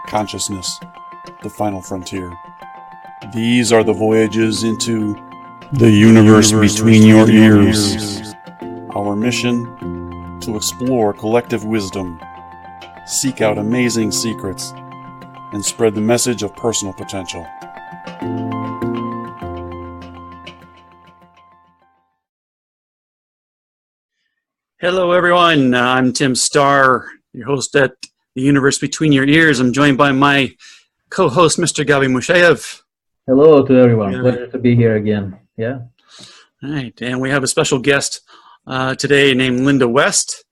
Consciousness, the final frontier. These are the voyages into the universe between your ears. Our mission, to explore collective wisdom, seek out amazing secrets, and spread the message of personal potential. Hello, everyone. I'm Tim Starr, your host at The Universe Between Your Ears. I'm joined by my co-host, Mr. Gabi Musheyev. Hello to everyone. Pleasure to be here again. Yeah. All right. And we have a special guest today named Lynda West.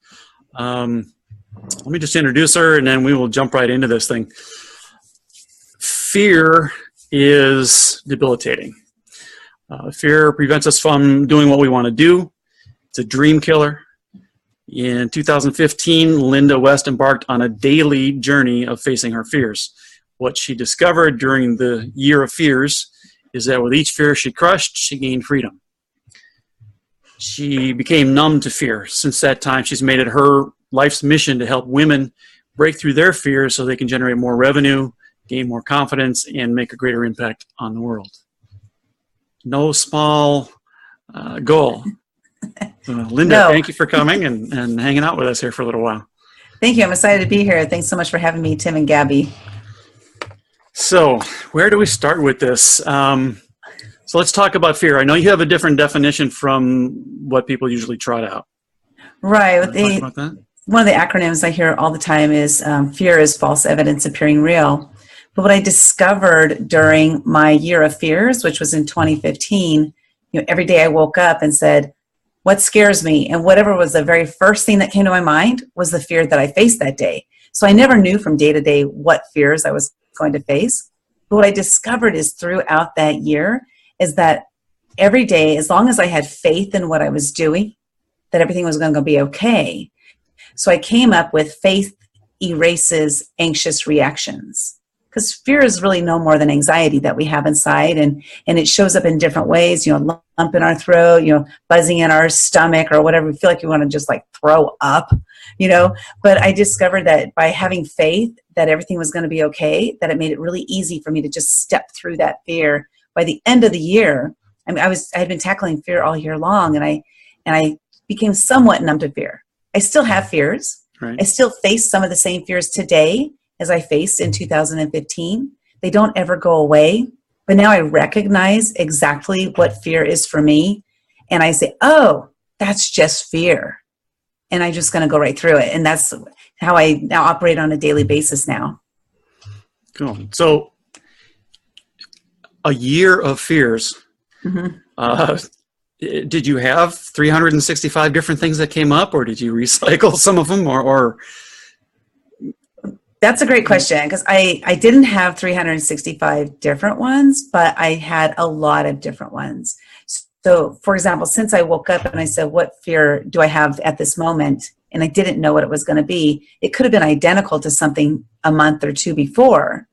Let me just introduce her, and then we will jump right into this thing. Fear is debilitating. Fear prevents us from doing what we want to do. It's a dream killer. In 2015, Lynda West embarked on a daily journey of facing her fears. What she discovered during the year of fears is that with each fear she crushed, she gained freedom. She became numb to fear. Since that time, she's made it her life's mission to help women break through their fears so they can generate more revenue, gain more confidence, and make a greater impact on the world. No small goal. Lynda, Thank you for coming and hanging out with us here for a little while. Thank you. I'm excited to be here. Thanks so much for having me, Tim and Gabby. So where do we start with this? So let's talk about fear. I know you have a different definition from what people usually trot out. Right. Talk about that? One of the acronyms I hear all the time is fear is false evidence appearing real. But what I discovered during my year of fears, which was in 2015, every day I woke up and said, what scares me? And whatever was the very first thing that came to my mind was the fear that I faced that day. So I never knew from day to day what fears I was going to face. But what I discovered is throughout that year is that every day, as long as I had faith in what I was doing, that everything was going to be okay. So I came up with faith erases anxious reactions. Because fear is really no more than anxiety that we have inside, and it shows up in different ways, lump in our throat, buzzing in our stomach or whatever. We feel like we want to just like throw up, But I discovered that by having faith that everything was going to be okay, that it made it really easy for me to just step through that fear. By the end of the year, I had been tackling fear all year long, and I became somewhat numb to fear. I still have fears. Right. I still face some of the same fears today as I faced in 2015. They don't ever go away. But now I recognize exactly what fear is for me. And I say, oh, that's just fear. And I'm just going to go right through it. And that's how I now operate on a daily basis now. Cool. So a year of fears. Mm-hmm. Did you have 365 different things that came up, or did you recycle some of them, or That's a great question, because I didn't have 365 different ones, but I had a lot of different ones. So, for example, since I woke up and I said, what fear do I have at this moment? And I didn't know what it was going to be. It could have been identical to something a month or two before,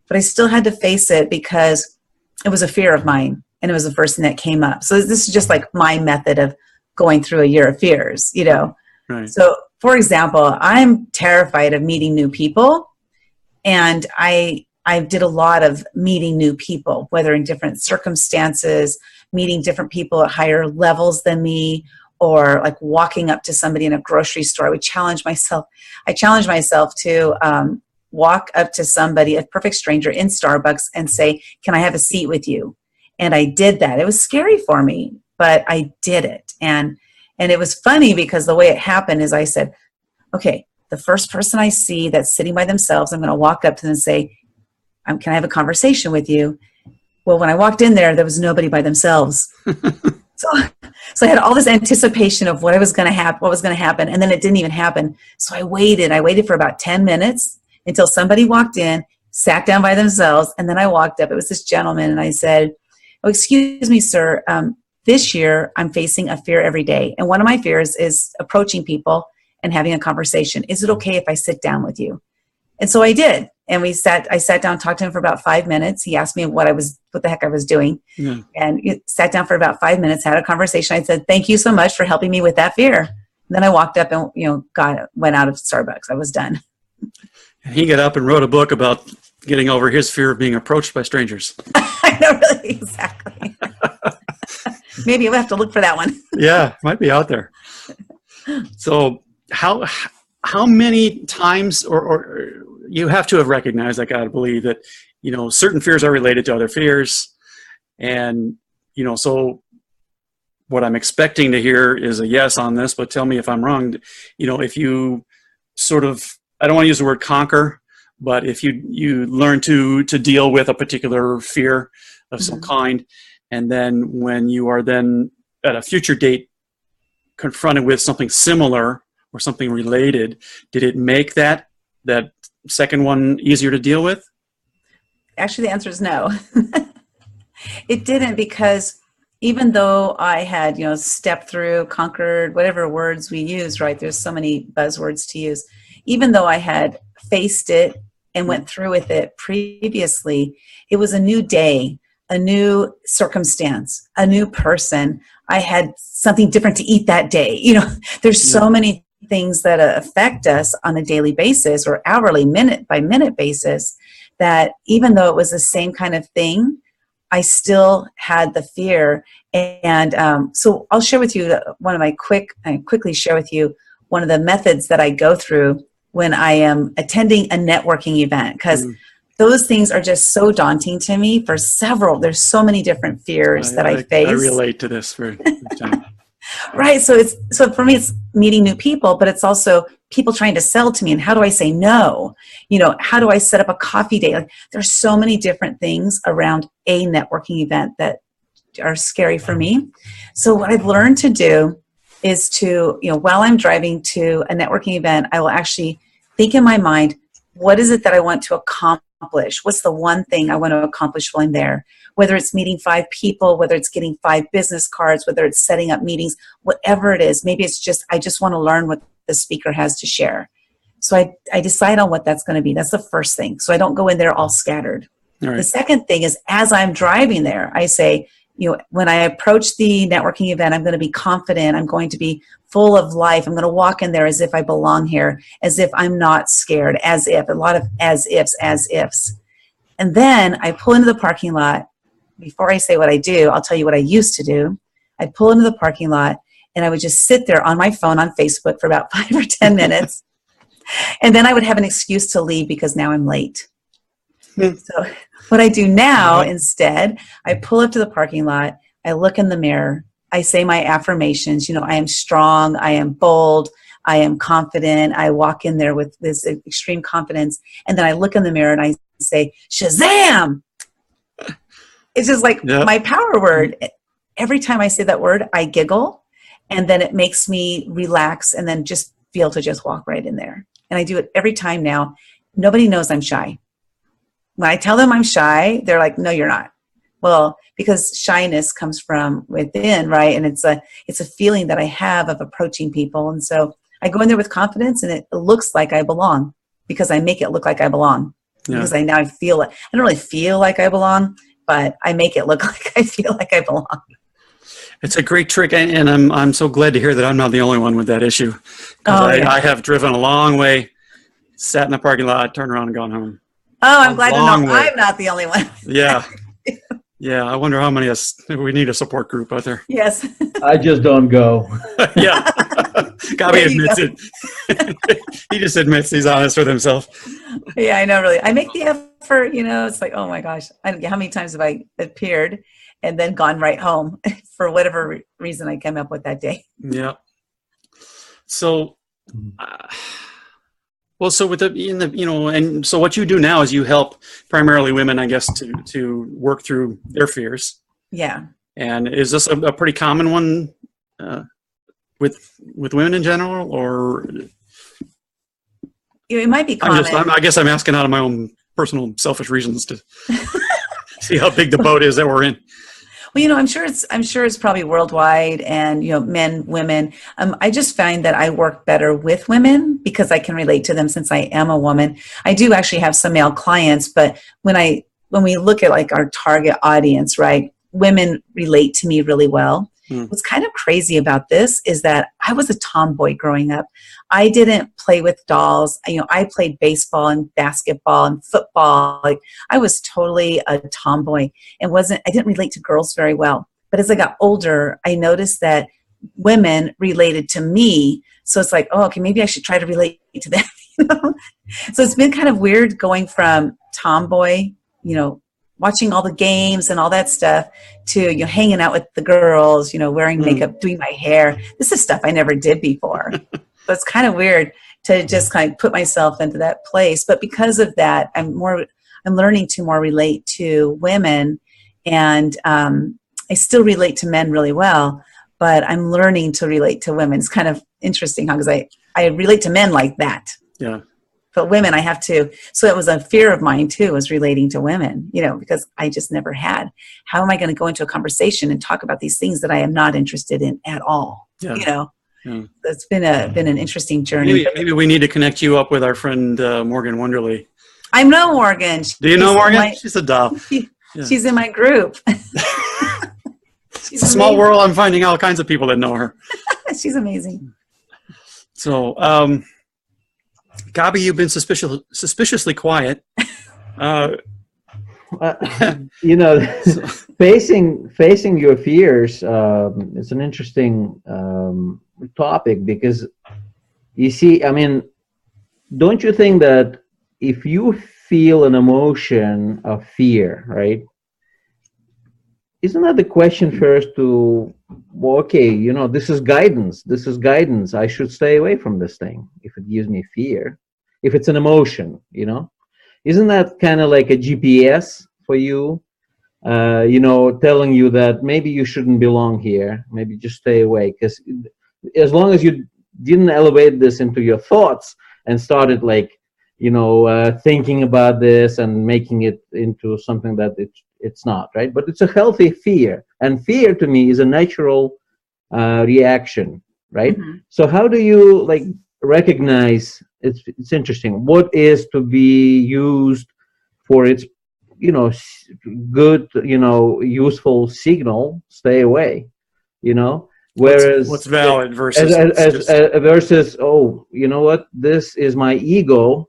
but I still had to face it because it was a fear of mine, and it was the first thing that came up. So this is just like my method of going through a year of fears, Right. So, for example, I'm terrified of meeting new people, and I did a lot of meeting new people, whether in different circumstances, meeting different people at higher levels than me, or like walking up to somebody in a grocery store. I challenged myself to walk up to somebody, a perfect stranger in Starbucks, and say, can I have a seat with you? And I did that. It was scary for me, but I did it. And it was funny because the way it happened is I said, okay, the first person I see that's sitting by themselves, I'm going to walk up to them and say, can I have a conversation with you? Well, when I walked in there was nobody by themselves. So I had all this anticipation of what was going to happen, and then it didn't even happen. So I waited for about 10 minutes until somebody walked in, sat down by themselves, and then I walked up. It was this gentleman, and I said, oh, excuse me, sir. This year, I'm facing a fear every day. And one of my fears is approaching people and having a conversation. Is it okay if I sit down with you? And so I did. And I sat down, talked to him for about 5 minutes. He asked me what the heck I was doing. Yeah. And sat down for about 5 minutes, had a conversation. I said, thank you so much for helping me with that fear. Then I walked up and, went out of Starbucks. I was done. And he got up and wrote a book about getting over his fear of being approached by strangers. I know, really, exactly. Maybe we'll have to look for that one. Yeah, might be out there. So how many times, or you have to have recognized, I gotta believe that, certain fears are related to other fears. And, so what I'm expecting to hear is a yes on this, but tell me if I'm wrong. If you sort of, I don't want to use the word conquer, but if you learn to deal with a particular fear of some kind, and then when you are then at a future date confronted with something similar or something related, did it make that second one easier to deal with? Actually, the answer is no. It didn't, because even though I had, stepped through, conquered, whatever words we use, right? There's so many buzzwords to use. Even though I had faced it and went through with it previously, it was a new day, a new circumstance, a new person. I had something different to eat that day. There's so many things that affect us on a daily basis or hourly, minute by minute basis, that even though it was the same kind of thing, I still had the fear. And so I'll share with you quickly share with you one of the methods that I go through when I am attending a networking event, because those things are just so daunting to me there's so many different fears that I face. I relate to this for time. Right. So for me, it's meeting new people, but it's also people trying to sell to me. And how do I say no? How do I set up a coffee date? Like, there's so many different things around a networking event that are scary for me. So what I've learned to do is to, while I'm driving to a networking event, I will actually think in my mind, what is it that I want to accomplish? What's the one thing I want to accomplish while I'm there? Whether it's meeting 5 people, whether it's getting 5 business cards, whether it's setting up meetings, whatever it is. Maybe it's just, I just want to learn what the speaker has to share. So I decide on what that's going to be. That's the first thing. So I don't go in there all scattered. All right. The second thing is, as I'm driving there, I say, when I approach the networking event, I'm going to be confident. I'm going to be full of life. I'm going to walk in there as if I belong here, as if I'm not scared, as if, a lot of as ifs. And then I pull into the parking lot. Before I say what I do, I'll tell you what I used to do. I'd pull into the parking lot and I would just sit there on my phone on Facebook for about 5 or 10 minutes. And then I would have an excuse to leave because now I'm late. So what I do now instead, I pull up to the parking lot, I look in the mirror, I say my affirmations, I am strong, I am bold, I am confident. I walk in there with this extreme confidence, and then I look in the mirror and I say, Shazam! It's just like my power word. Every time I say that word, I giggle, and then it makes me relax and then just feel to just walk right in there. And I do it every time now. Nobody knows I'm shy. When I tell them I'm shy, they're like, no, you're not. Well, because shyness comes from within, right? And it's a feeling that I have of approaching people. And so I go in there with confidence, and it looks like I belong because I make it look like I belong. Yeah. Because I feel it. I don't really feel like I belong, but I make it look like I feel like I belong. It's a great trick, and I'm so glad to hear that I'm not the only one with that issue. I have driven a long way, sat in the parking lot, turned around and gone home. Oh, I'm glad to know I'm not the only one. Yeah. Yeah, I wonder how many we need a support group out there. Yes. I just don't go. Yeah. Gabby admits it. He just admits he's honest with himself. Yeah, I know, really. I make the effort, it's like, oh my gosh. I don't know how many times have I appeared and then gone right home for whatever reason I came up with that day. Yeah. So, so with and so what you do now is you help primarily women, I guess, to work through their fears. Yeah. And is this a pretty common one with women in general, or? It might be common. I guess I'm asking out of my own personal selfish reasons to see how big the boat is that we're in. Well, I'm sure it's probably worldwide, and men, women. I just find that I work better with women because I can relate to them since I am a woman. I do actually have some male clients, but when we look at like our target audience, right, women relate to me really well. What's kind of crazy about this is that I was a tomboy growing up. I didn't play with dolls. I played baseball and basketball and football. Like, I was totally a tomboy and I didn't relate to girls very well. But as I got older, I noticed that women related to me. So it's like, oh, okay, maybe I should try to relate to them. So it's been kind of weird going from tomboy, watching all the games and all that stuff, to hanging out with the girls, wearing makeup, doing my hair. This is stuff I never did before. So it's kind of weird to just kind of put myself into that place. But because of that, I'm learning to more relate to women, and I still relate to men really well, but I'm learning to relate to women. It's kind of interesting because I relate to men like that. Yeah. But women, I have to. So it was a fear of mine too, was relating to women, because I just never had. How am I going to go into a conversation and talk about these things that I am not interested in at all? Yeah. Yeah. It's been an interesting journey. Maybe we need to connect you up with our friend Morgan Wonderly. I know Morgan. Do you know Morgan? She's a doll. She's in my group. It's a small world. I'm finding all kinds of people that know her. She's amazing. So, Gabi, you've been suspiciously quiet. Facing your fears is an interesting topic, because you see, don't you think that if you feel an emotion of fear, right? Isn't that the question first to, well, okay, this is guidance. This is guidance. I should stay away from this thing if it gives me fear. If it's an emotion, isn't that kind of like a GPS for you? Telling you that maybe you shouldn't belong here. Maybe just stay away. Because as long as you didn't elevate this into your thoughts and started thinking about this and making it into something that it's not, right? But it's a healthy fear, and fear to me is a natural reaction, right? Mm-hmm. So how do you recognize? It's interesting. What is to be used for its good, useful signal? Stay away, Whereas what's valid versus versus, oh, you know what? This is my ego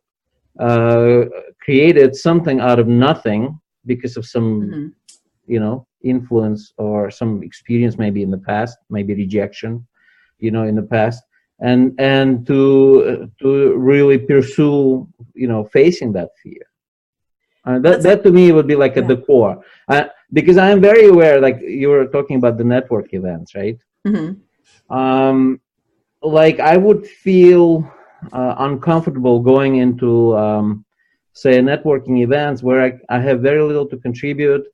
created something out of nothing because of some, influence or some experience, maybe in the past, maybe rejection, in the past, and to really pursue, facing that fear. That to me would be at the core, because I am very aware, you were talking about the network events, right? Mm-hmm. I would feel uncomfortable going into, say, networking events where I have very little to contribute.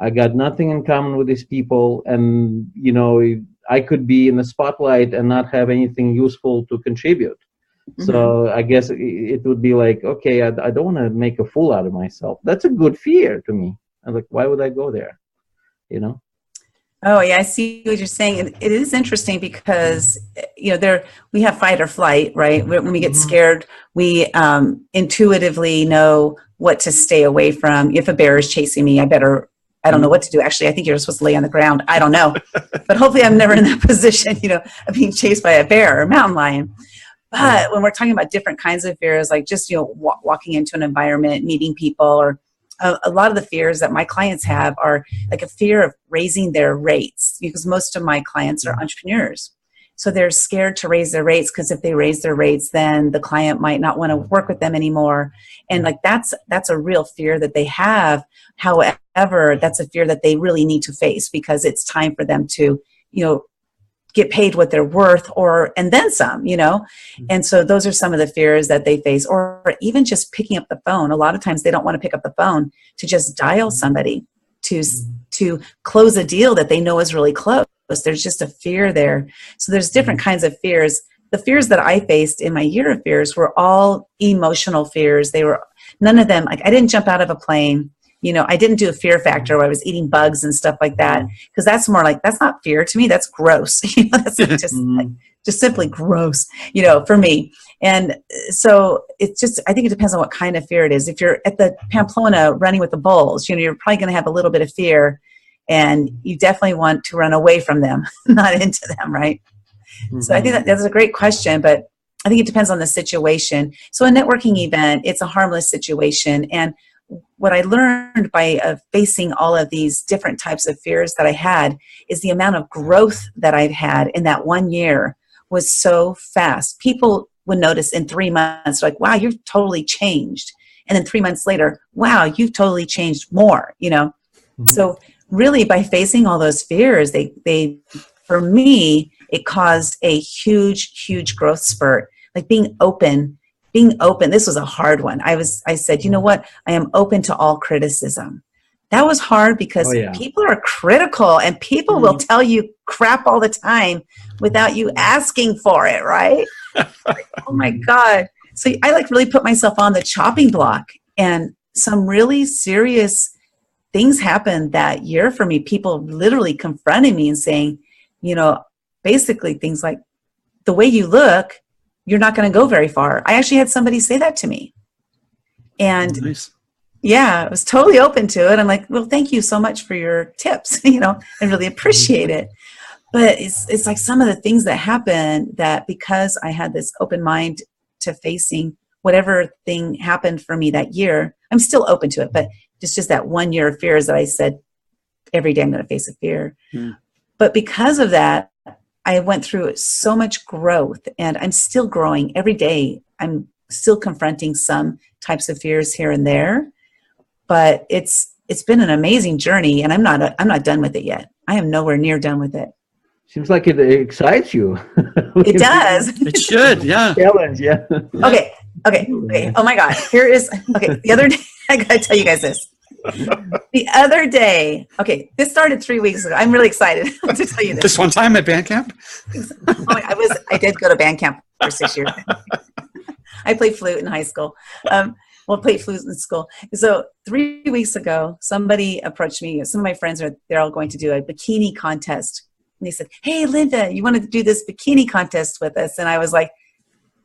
I got nothing in common with these people, and I could be in the spotlight and not have anything useful to contribute. Mm-hmm. So I guess it would be okay, I don't want to make a fool out of myself. That's a good fear to me. I'm why would I go there? Oh yeah, I see what you're saying. It is interesting because we have fight or flight, right? When we get scared, we intuitively know what to stay away from. If a bear is chasing me, I don't know what to do. Actually, I think you're supposed to lay on the ground. I don't know, but hopefully, I'm never in that position, of being chased by a bear or a mountain lion. But when we're talking about different kinds of fears, just walking into an environment, meeting people, or a lot of the fears that my clients have are a fear of raising their rates, because most of my clients are entrepreneurs. So they're scared to raise their rates, because if they raise their rates, then the client might not want to work with them anymore. And that's a real fear that they have. However, that's a fear that they really need to face, because it's time for them to, get paid what they're worth, and then some, And so those are some of the fears that they face, or even just picking up the phone. A lot of times they don't want to pick up the phone to just dial somebody to close a deal that they know is really close. There's just a fear there. So there's different kinds of fears. The fears that I faced in my year of fears were all emotional fears. They were none of them, I didn't jump out of a plane. I didn't do a fear factor where I was eating bugs and stuff like that, because that's more that's not fear to me. That's gross. That's just simply gross, for me. And so it's just, I think it depends on what kind of fear it is. If you're at the Pamplona running with the bulls, you're probably going to have a little bit of fear. and you definitely want to run away from them, not into them, right? So I think that's a great question, but I think it depends on the situation. So a networking event, it's a harmless situation. And what I learned by facing all of these different types of fears that I had is the amount of growth that I've had in that 1 year was so fast. People would notice in 3 months, like, wow, you've totally changed. And then 3 months later, wow, you've totally changed more, you know? So really by facing all those fears, they for me, it caused a huge, huge growth spurt. Like being open, this was a hard one. I said, you know what? I am open to all criticism. That was hard because people are critical and people will tell you crap all the time without you asking for it, right? Oh my God. So I like really put myself on the chopping block, and some really serious things happened that year for me. People literally confronting me and saying, you know, basically things like, the way you look, you're not going to go very far. I actually had somebody say that to me. And yeah, I was totally open to it. I'm like, well, thank you so much for your tips. You know, I really appreciate it. But it's like some of the things that happen that because I had this open mind to facing whatever thing happened for me that year, I'm still open to it. But it's just that 1 year of fears that I said, every day I'm going to face a fear. Yeah. But because of that, I went through so much growth, and I'm still growing every day. I'm still confronting some types of fears here and there, but it's been an amazing journey, and I'm not done with it yet. I am nowhere near done with it. Seems like it excites you. It does. It should, yeah. Challenge, yeah. Okay. Oh my God. The other day, I gotta tell you guys this. The other day, this started 3 weeks ago. I'm really excited to tell you this. This one time at band camp? I did go to band camp for 6 years. I played flute in high school. Played flute in school. So 3 weeks ago, somebody approached me. Some of my friends they're all going to do a bikini contest. And they said, hey, Lynda, you want to do this bikini contest with us? And I was like,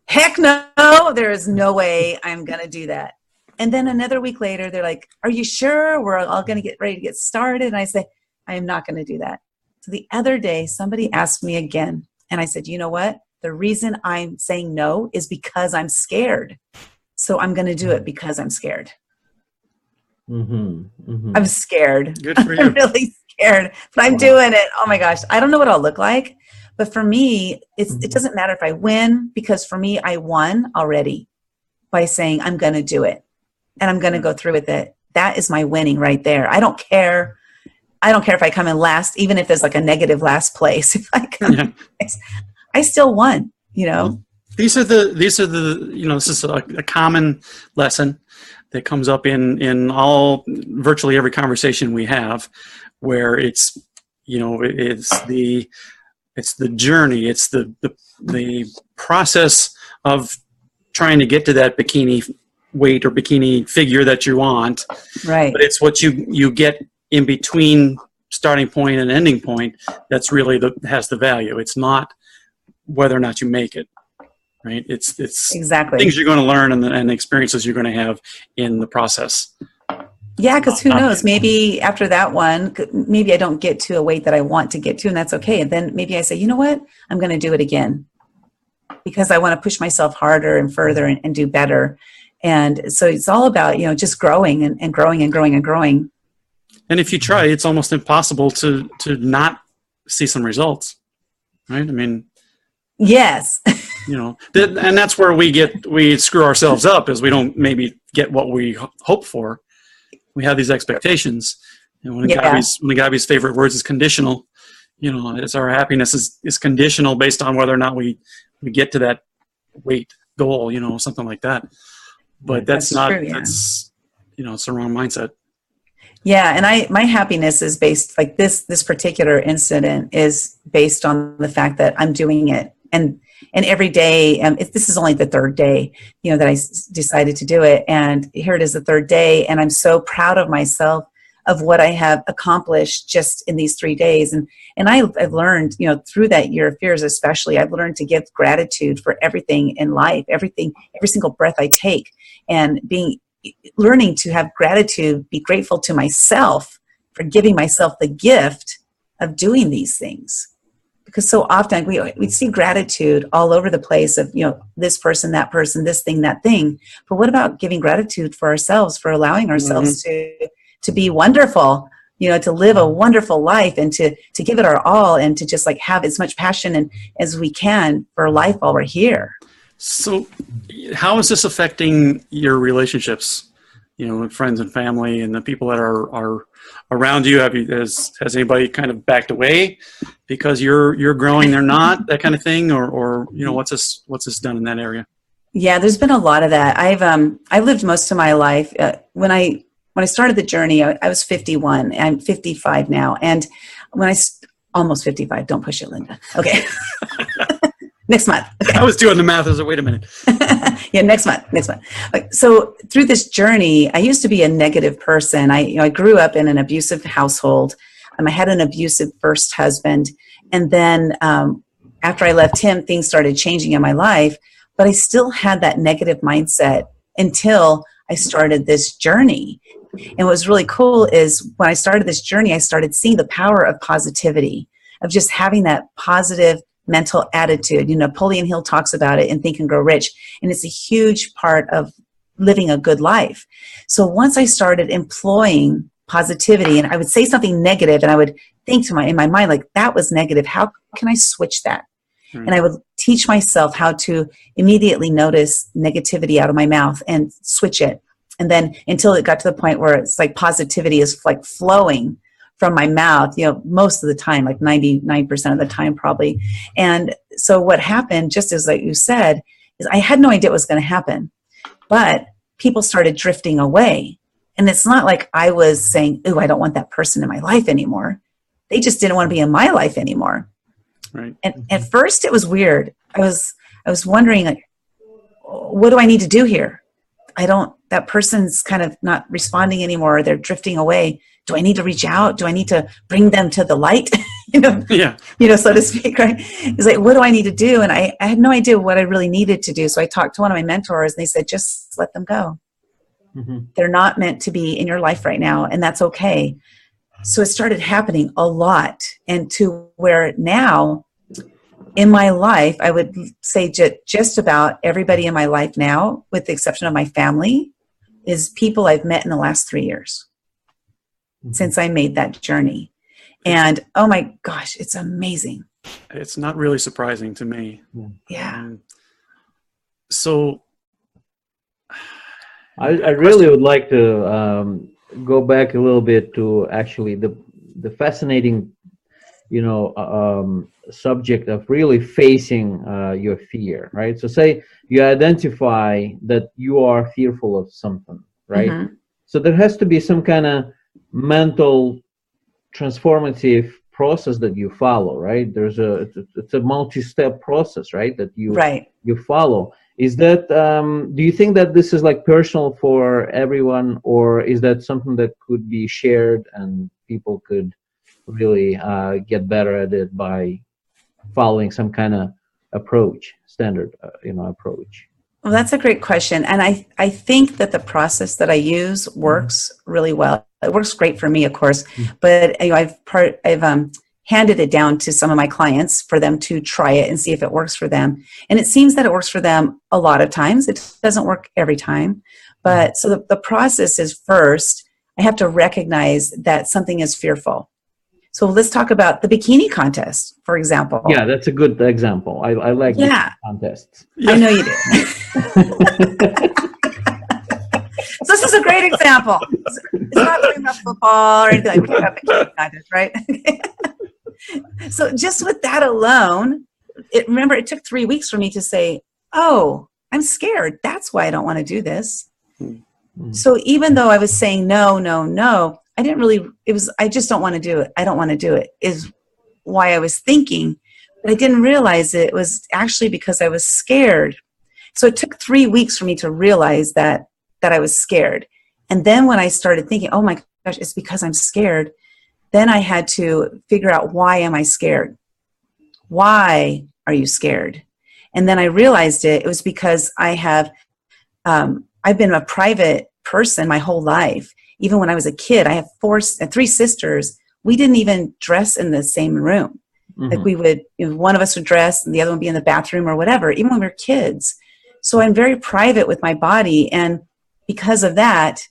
heck no, there is no way I'm going to do that. And then another week later, they're like, are you sure? We're all going to get ready to get started. And I say, I am not going to do that. So the other day, somebody asked me again. And I said, you know what? The reason I'm saying no is because I'm scared. So I'm going to do it because I'm scared. I'm scared. Good for you. I'm really scared, but I'm doing it. Oh my gosh. I don't know what I'll look like. But for me, it doesn't matter if I win, because for me, I won already by saying I'm going to do it. And I'm going to go through with it. That is my winning right there. I don't care. I don't care if I come in last, even if there's like a negative last place. If I come last, I still won, you know. These are the this is a common lesson that comes up in virtually every conversation we have, where it's the journey, it's the process of trying to get to that bikini weight or bikini figure that you want, right? But it's what you get in between starting point and ending point that's really has the value. It's not whether or not you make it, right? It's exactly things you're going to learn and the experiences you're going to have in the process. Yeah, because who knows? Maybe after that one, maybe I don't get to a weight that I want to get to, and that's okay. And then maybe I say, you know what? I'm going to do it again because I want to push myself harder and further and do better. And so it's all about, just growing and growing and growing and growing. And if you try, it's almost impossible to not see some results, right? I mean, yes. And that's where we screw ourselves up, is we don't maybe get what we hope for. We have these expectations. And one of Gabby's favorite words is conditional. It's our happiness is conditional based on whether or not we get to that weight goal, something like that. But that's not true, it's the wrong mindset. Yeah, and my happiness is based, like this particular incident is based on the fact that I'm doing it, and every day. This is only the third day, that I decided to do it, and here it is, the third day, and I'm so proud of myself of what I have accomplished just in these 3 days, and I've learned, through that year of fears, especially, I've learned to give gratitude for everything in life, every single breath I take, and learning to have gratitude, be grateful to myself for giving myself the gift of doing these things. Because so often we see gratitude all over the place of, this person, that person, this thing, that thing. But what about giving gratitude for ourselves, for allowing ourselves to be wonderful, to live a wonderful life and to give it our all and to just like have as much passion as we can for life while we're here. So how is this affecting your relationships, with friends and family and the people that are around you? Has anybody kind of backed away because you're growing, they're not, that kind of thing? Or what's this done in that area? Yeah, there's been a lot of that. I've lived most of my life. When I started the journey, I was 51. I'm 55 now. And almost 55, don't push it, Lynda. Okay. Next month. Okay. I was doing the math. I was like, wait a minute. Yeah, next month. So through this journey, I used to be a negative person. I grew up in an abusive household. I had an abusive first husband. And then after I left him, things started changing in my life. But I still had that negative mindset until I started this journey. And what was really cool is when I started this journey, I started seeing the power of positivity, of just having that positive mental attitude. Napoleon Hill talks about it in Think and Grow Rich, and it's a huge part of living a good life. So once I started employing positivity, and I would say something negative, and I would think in my mind, like, that was negative. How can I switch that? And I would teach myself how to immediately notice negativity out of my mouth and switch it. And then until it got to the point where it's like positivity is like flowing from my mouth, most of the time, like 99% of the time probably. And so what happened, just as like you said, is I had no idea what was going to happen, but people started drifting away. And it's not like I was saying, "Ooh, I don't want that person in my life anymore." They just didn't want to be in my life anymore. Right. And at first it was weird. I was wondering, like, what do I need to do here? That person's kind of not responding anymore. They're drifting away. Do I need to reach out? Do I need to bring them to the light? Yeah. So to speak, right? It's like, what do I need to do? And I had no idea what I really needed to do. So I talked to one of my mentors and they said, just let them go. Mm-hmm. They're not meant to be in your life right now. And that's okay. So it started happening a lot. And to where now in my life, I would say just about everybody in my life now, with the exception of my family, is people I've met in the last 3 years since I made that journey. And oh my gosh, it's amazing. It's not really surprising to me. Yeah. So I really would like to go back a little bit to actually the fascinating, subject of really facing your fear, right? So say you identify that you are fearful of something, right? Mm-hmm. So there has to be some kind of mental transformative process that you follow, right? It's a multi-step process, right? That you follow. Is that, do you think that this is like personal for everyone, or is that something that could be shared and people could really get better at it by following some kind of standard approach? Well, that's a great question. And I think that the process that I use works really well. It works great for me, of course, but I've handed it down to some of my clients for them to try it and see if it works for them. And it seems that it works for them a lot of times. It doesn't work every time. But so the process is, first, I have to recognize that something is fearful. So let's talk about the bikini contest, for example. Yeah, that's a good example. I like bikini contests. Yeah. I know you do. So this is a great example. It's not talking about football or anything. We're talking about bikini contest, right? So just with that alone, remember, it took 3 weeks for me to say, oh, I'm scared. That's why I don't want to do this. Mm-hmm. So even though I was saying no, I didn't really, I just don't want to do it. I don't want to do it is why I was thinking, but I didn't realize it was actually because I was scared. So it took 3 weeks for me to realize that I was scared. And then when I started thinking, oh my gosh, it's because I'm scared, then I had to figure out, why am I scared? Why are you scared? And then I realized it was because I've been a private person my whole life. even when I was a kid, I have three sisters. We didn't even dress in the same room. Like we would, one of us would dress and the other one would be in the bathroom or whatever, even when we were kids. So I'm very private with my body. And because of that,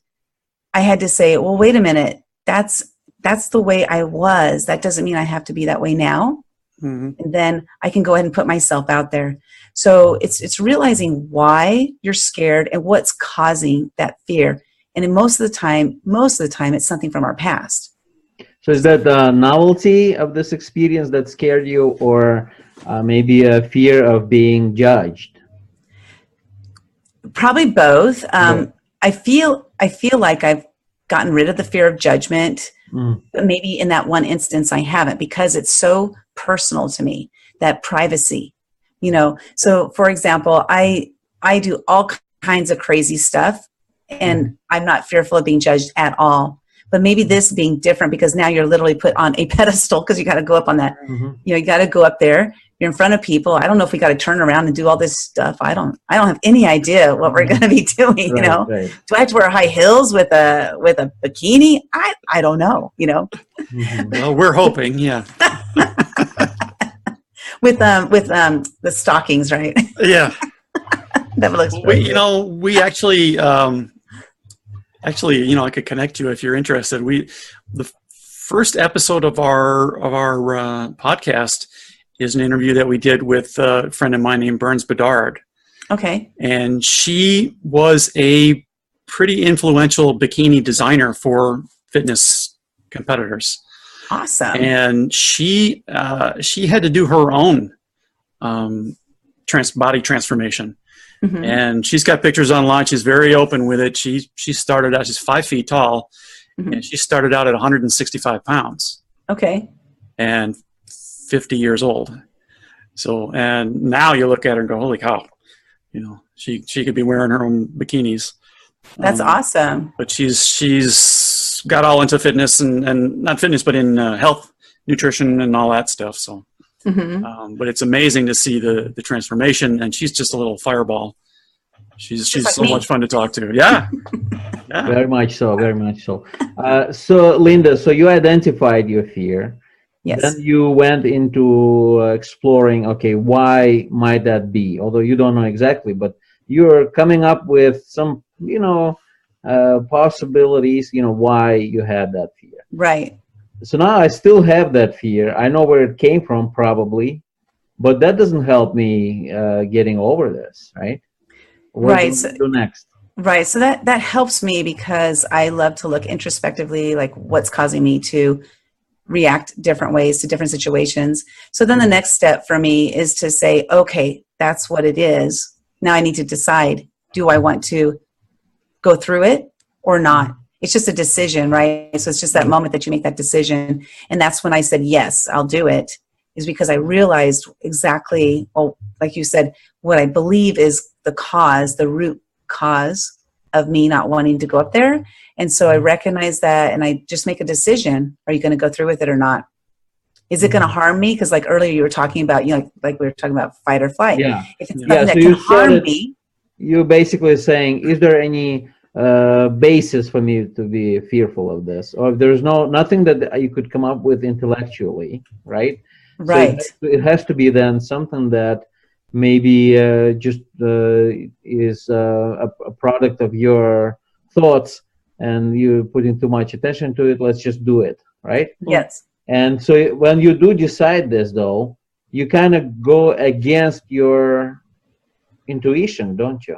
I had to say, well, wait a minute, that's the way I was. That doesn't mean I have to be that way now. And then I can go ahead and put myself out there. So it's realizing why you're scared and what's causing that fear. And most of the time, it's something from our past. So is that the novelty of this experience that scared you, or maybe a fear of being judged? Probably both. I feel like I've gotten rid of the fear of judgment, but maybe in that one instance I haven't, because it's so personal to me, that privacy, So for example, I do all kinds of crazy stuff, and I'm not fearful of being judged at all. But maybe this being different because now you're literally put on a pedestal, because you got to go up on that. You got to go up there. You're in front of people. I don't know if we got to turn around and do all this stuff. I don't have any idea what we're going to be doing. Right. Do I have to wear high heels with a bikini? I don't know. Well, we're hoping, yeah. with the stockings, right? Yeah. That looks great. We actually. Actually, I could connect you if you're interested. The first episode of our podcast is an interview that we did with a friend of mine named Burns Bedard. Okay. And she was a pretty influential bikini designer for fitness competitors. Awesome. And she had to do her own body transformation. And she's got pictures online. She's very open with it. She started out, she's 5 feet tall, and she started out at 165 pounds. Okay. And 50 years old. So, and now you look at her and go, holy cow, she could be wearing her own bikinis. That's awesome. But she's got all into fitness and not fitness, but in health, nutrition, and all that stuff. So. But it's amazing to see the transformation, and she's just a little fireball. She's like so much fun to talk to. Yeah. Very much so. So Lynda, so you identified your fear. Yes. Then you went into exploring, okay, why might that be? Although you don't know exactly, but you're coming up with some, possibilities, why you had that fear. Right. So now I still have that fear. I know where it came from, probably, but that doesn't help me getting over this, right? What do we do next? Right. So that helps me, because I love to look introspectively, like what's causing me to react different ways to different situations. So then the next step for me is to say, okay, that's what it is. Now I need to decide, do I want to go through it or not? It's just a decision, right? So it's just that moment that you make that decision. And that's when I said, yes, I'll do it, is because I realized exactly, well, like you said, what I believe is the root cause of me not wanting to go up there. And so I recognize that, and I just make a decision. Are you going to go through with it or not? Is it going to harm me? Because like earlier you were talking about, like we were talking about fight or flight. Yeah. If it's something that can harm me. You're basically saying, is there any basis for me to be fearful of this, or if there's nothing that you could come up with intellectually, right? Right. So it has to be then something that maybe just is a product of your thoughts, and you're putting too much attention to it. Let's just do it, right? Yes. And so when you do decide this, though, you kind of go against your intuition, don't you?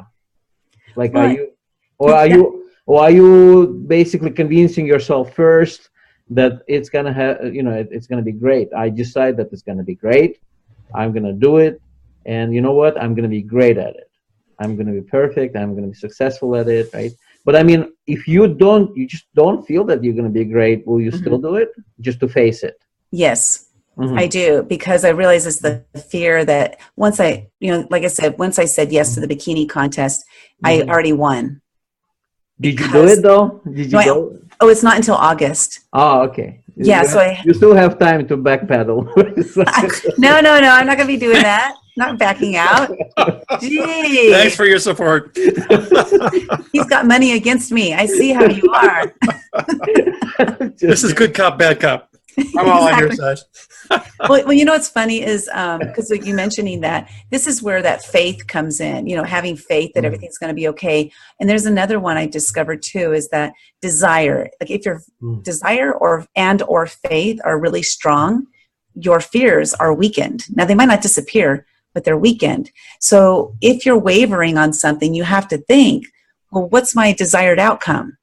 Like, right. are you basically convincing yourself first that it's gonna it's gonna be great? I decide that it's gonna be great. I'm gonna do it, and you know what? I'm gonna be great at it. I'm gonna be perfect. I'm gonna be successful at it, right? But I mean, if you just don't feel that you're gonna be great, will you still do it just to face it? Yes. I do, because I realize it's the fear that once I, like I said, once I said yes to the bikini contest, I already won. Did you do it though? Did you go? Oh, it's not until August. Oh, okay. Yeah, you still have time to backpedal. No, I'm not going to be doing that. Not backing out. Gee. Thanks for your support. He's got money against me. I see how you are. This is good cop, bad cop. I'm all on your side. Well, you know what's funny is because you mentioning that, this is where that faith comes in, you know, having faith that everything's going to be okay. And there's another one I discovered too, is that desire. Like if your desire or faith are really strong, your fears are weakened. Now they might not disappear, but they're weakened. So if you're wavering on something, you have to think, well, what's my desired outcome?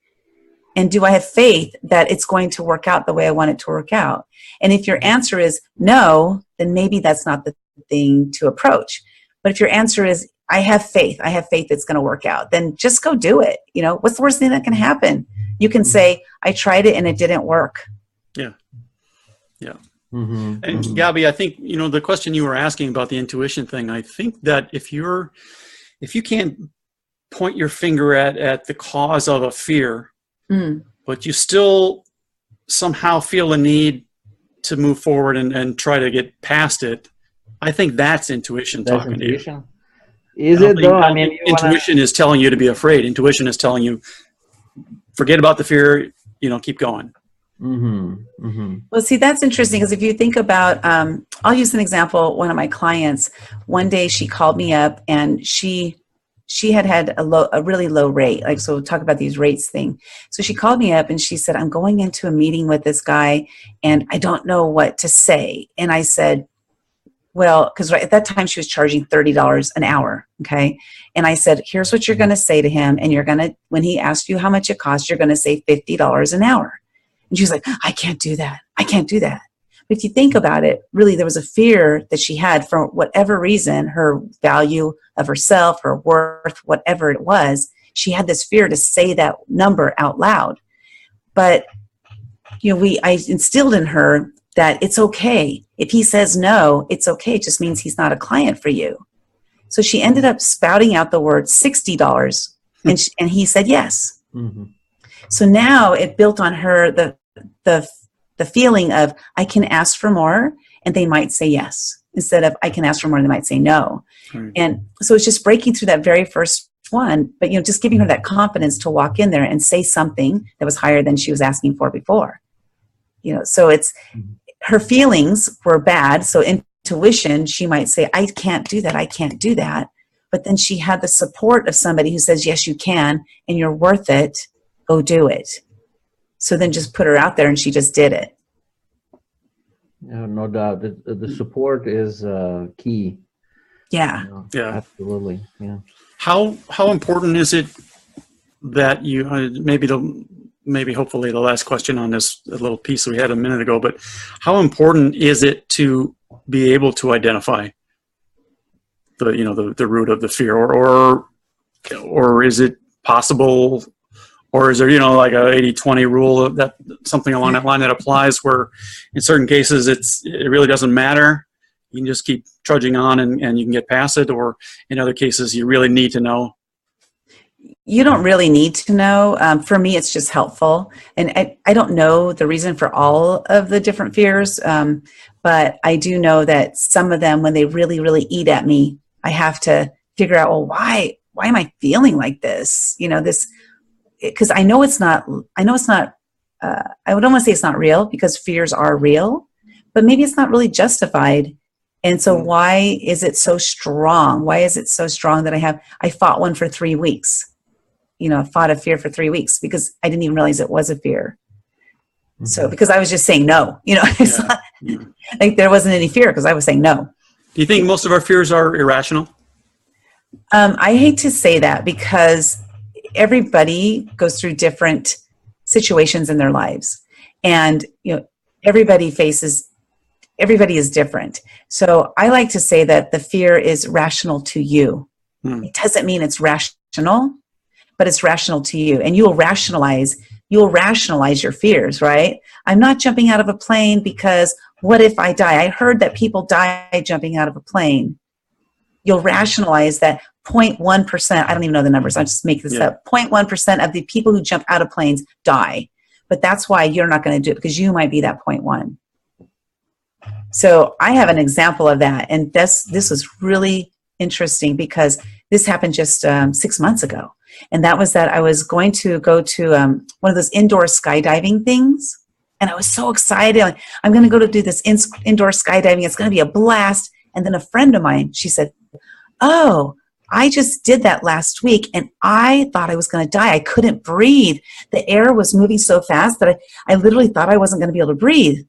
And do I have faith that it's going to work out the way I want it to work out? And if your answer is no, then maybe that's not the thing to approach. But if your answer is, I have faith it's going to work out, then just go do it. You know, what's the worst thing that can happen? You can say, I tried it and it didn't work. Yeah. Yeah. Mm-hmm. And Gabby, I think, you know, the question you were asking about the intuition thing, I think that if you can't point your finger at the cause of a fear, but you still somehow feel a need to move forward and try to get past it, I think that's intuition talking to you. Is it though? I mean, intuition is telling you to be afraid. Intuition is telling you, forget about the fear, you know, keep going. Well, see, that's interesting because if you think about, I'll use an example. One of my clients, one day she called me up and she had a really low rate. Like, so we'll talk about these rates thing. So she called me up and she said, I'm going into a meeting with this guy and I don't know what to say. And I said, well, because right at that time she was charging $30 an hour. Okay. And I said, here's what you're going to say to him. And you're going to, when he asks you how much it costs, you're going to say $50 an hour. And she was like, I can't do that. I can't do that. But if you think about it, really there was a fear that she had for whatever reason, her value of herself, her worth, whatever it was, she had this fear to say that number out loud. But, you know, I instilled in her that it's okay. If he says no, it's okay. It just means he's not a client for you. So she ended up spouting out the word $60 and he said yes. So now it built on her the feeling of I can ask for more and they might say yes, instead of I can ask for more and they might say no. And so it's just breaking through that very first one, but, you know, just giving her that confidence to walk in there and say something that was higher than she was asking for before. You know, so it's her feelings were bad. So intuition, she might say, I can't do that. I can't do that. But then she had the support of somebody who says, yes, you can, and you're worth it. Go do it. So then just put her out there and she just did it. Yeah, no doubt. The support is key. Yeah. You know, yeah. Absolutely. Yeah. How important is it that you, maybe hopefully the last question on this little piece we had a minute ago, but how important is it to be able to identify the root of the fear, or is it possible, or is there, you know, like a 80-20 rule that something along that line that applies where in certain cases it really doesn't matter? You can just keep trudging on and you can get past it, or in other cases you really need to know? You don't really need to know. For me, it's just helpful. And I don't know the reason for all of the different fears, but I do know that some of them, when they really, really eat at me, I have to figure out, well, why am I feeling like this? You know, because I know it's not, I would almost say it's not real, because fears are real, but maybe it's not really justified. And so why is it so strong? Why is it so strong that I fought one for 3 weeks? You know, fought a fear for 3 weeks because I didn't even realize it was a fear. So, because I was just saying no, you know, it's not like there wasn't any fear because I was saying no. Do you think most of our fears are irrational? I hate to say that because everybody goes through different situations in their lives, and, you know, everybody is different. So I like to say that the fear is rational to you. It doesn't mean it's rational, but it's rational to you. And you'll rationalize your fears, right? I'm not jumping out of a plane because what if I die? I heard that people die jumping out of a plane. You'll rationalize that 0.1%, I don't even know the numbers, I'll just make this up, 0.1% of the people who jump out of planes die. But that's why you're not going to do it, because you might be that 0.1. So I have an example of that. And this was really interesting because this happened just 6 months ago. And that was that I was going to go to one of those indoor skydiving things. And I was so excited. I'm going to go to do this indoor skydiving. It's going to be a blast. And then a friend of mine, she said, oh, I just did that last week and I thought I was going to die. I couldn't breathe. The air was moving so fast that I literally thought I wasn't going to be able to breathe.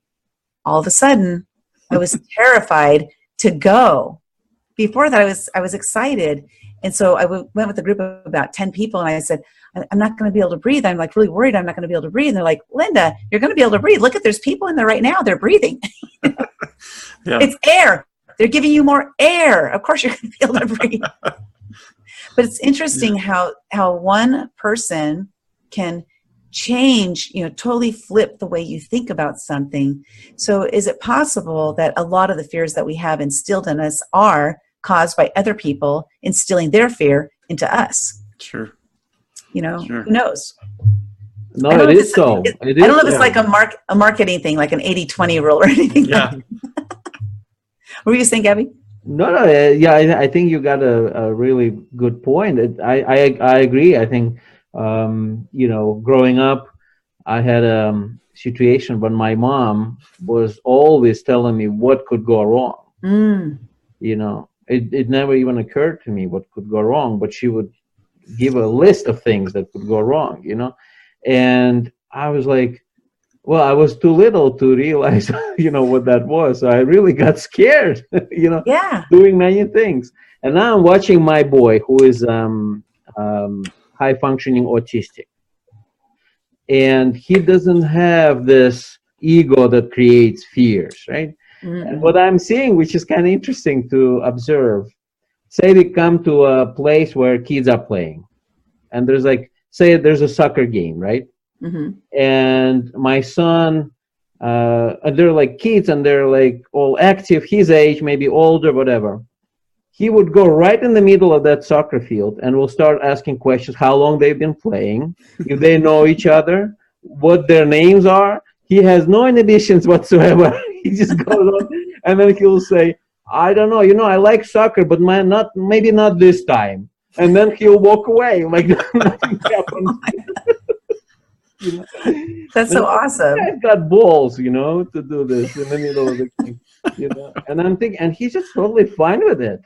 All of a sudden, I was terrified to go. Before that, I was excited. And so I went with a group of about 10 people and I said, I'm not going to be able to breathe. I'm like really worried I'm not going to be able to breathe. And they're like, Lynda, you're going to be able to breathe. Look there's people in there right now. They're breathing. Yeah. It's air. They're giving you more air. Of course you're going to be able to breathe. But it's interesting how one person can change, totally flip the way you think about something. So is it possible that a lot of the fears that we have instilled in us are caused by other people instilling their fear into us? Sure. Who knows? No, it is so. I don't know if it's like a marketing thing, like an 80-20 rule or anything. Yeah. What were you saying, Gabby? No, yeah, I think you got a really good point. I agree. I think, growing up, I had a situation when my mom was always telling me what could go wrong. Mm. It never even occurred to me what could go wrong, but she would give a list of things that could go wrong, and I was like, well, I was too little to realize, what that was. So I really got scared, Yeah. doing many things. And now I'm watching my boy who is high functioning autistic. And he doesn't have this ego that creates fears, right? Mm-hmm. And what I'm seeing, which is kind of interesting to observe, say we come to a place where kids are playing and there's there's a soccer game, right? Mm-hmm. And my son, they're like kids and they're like all active, his age, maybe older, whatever. He would go right in the middle of that soccer field and will start asking questions, how long they've been playing, if they know each other, what their names are. He has no inhibitions whatsoever. He just goes on and then he'll say, I don't know, I like soccer, but maybe not this time. And then he'll walk away like nothing happened. That's so awesome. I've got balls, to do this in the middle of the game, And I'm thinking, and he's just totally fine with it,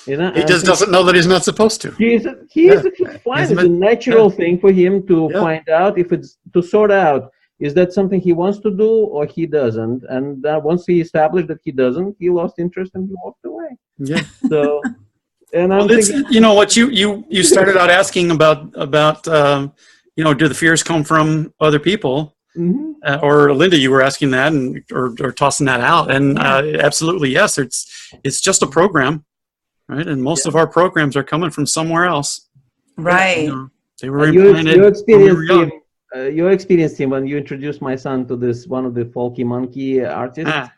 He just doesn't know that he's not supposed to. He's fine. It's a natural thing for him to find out to sort out. Is that something he wants to do or he doesn't? And once he established that he doesn't, he lost interest and he walked away. Yeah. So, and I'm thinking, what you started out asking about do the fears come from other people? Mm-hmm. Or Lynda, you were asking that or tossing that out, and absolutely yes. It's just a program, right? And most of our programs are coming from somewhere else, right? They were implanted. Your experience, Tim, when you introduced my son to this one of the folky monkey artists,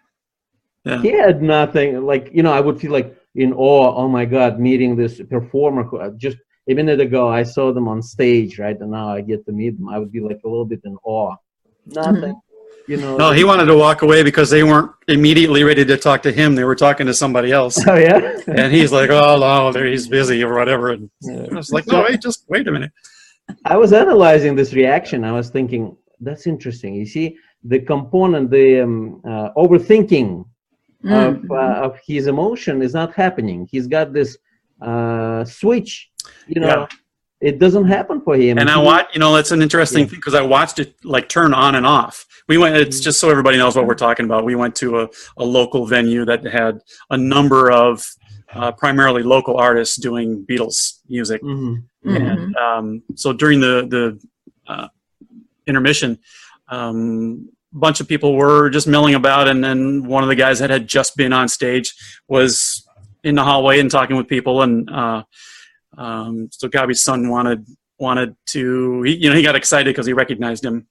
he had nothing. I would feel like in awe. Oh my God, meeting this performer who just a minute ago I saw them on stage, right? And now I get to meet them. I would be like a little bit in awe. Nothing, No, he wanted to walk away because they weren't immediately ready to talk to him. They were talking to somebody else. Oh yeah. And he's like, oh no, he's busy or whatever. And I was like, no, just wait a minute. I was analyzing this reaction. I was thinking, that's interesting. You see, the component, the overthinking of his emotion is not happening. He's got this switch, it doesn't happen for him. And I watch, that's an interesting thing because I watched it turn on and off. We went, it's just so everybody knows what we're talking about. We went to a local venue that had a number of primarily local artists doing Beatles music. Mm-hmm. And so during the intermission, a bunch of people were just milling about, and then one of the guys that had just been on stage was in the hallway and talking with people, and so Gabby's son wanted to, he got excited because he recognized him,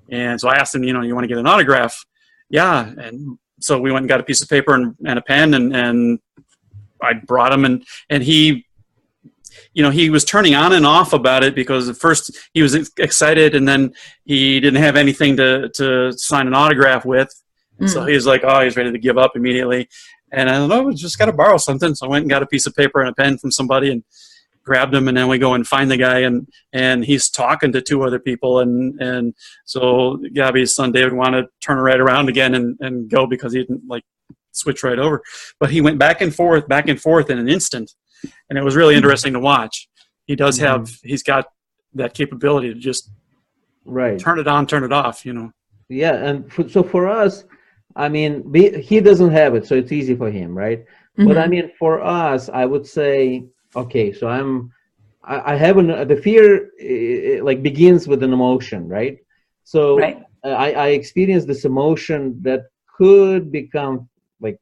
and so I asked him, you want to get an autograph? Yeah, and so we went and got a piece of paper and a pen, and I brought him, and he, he was turning on and off about it because at first he was excited and then he didn't have anything to sign an autograph with. So he's like, oh, he's ready to give up immediately. And I don't know, we just got to borrow something. So I went and got a piece of paper and a pen from somebody and grabbed him. And then we go and find the guy, and he's talking to two other people. And so Gabby's son, David, wanted to turn right around again and go because he didn't like switch right over. But he went back and forth in an instant. And it was really interesting to watch. He does he's got that capability to just turn it on, turn it off, you know. Yeah, and so for us, I mean, he doesn't have it, so it's easy for him, right? But I mean, for us, I would say, okay, so I have the fear like begins with an emotion, right? So I experience this emotion that could become like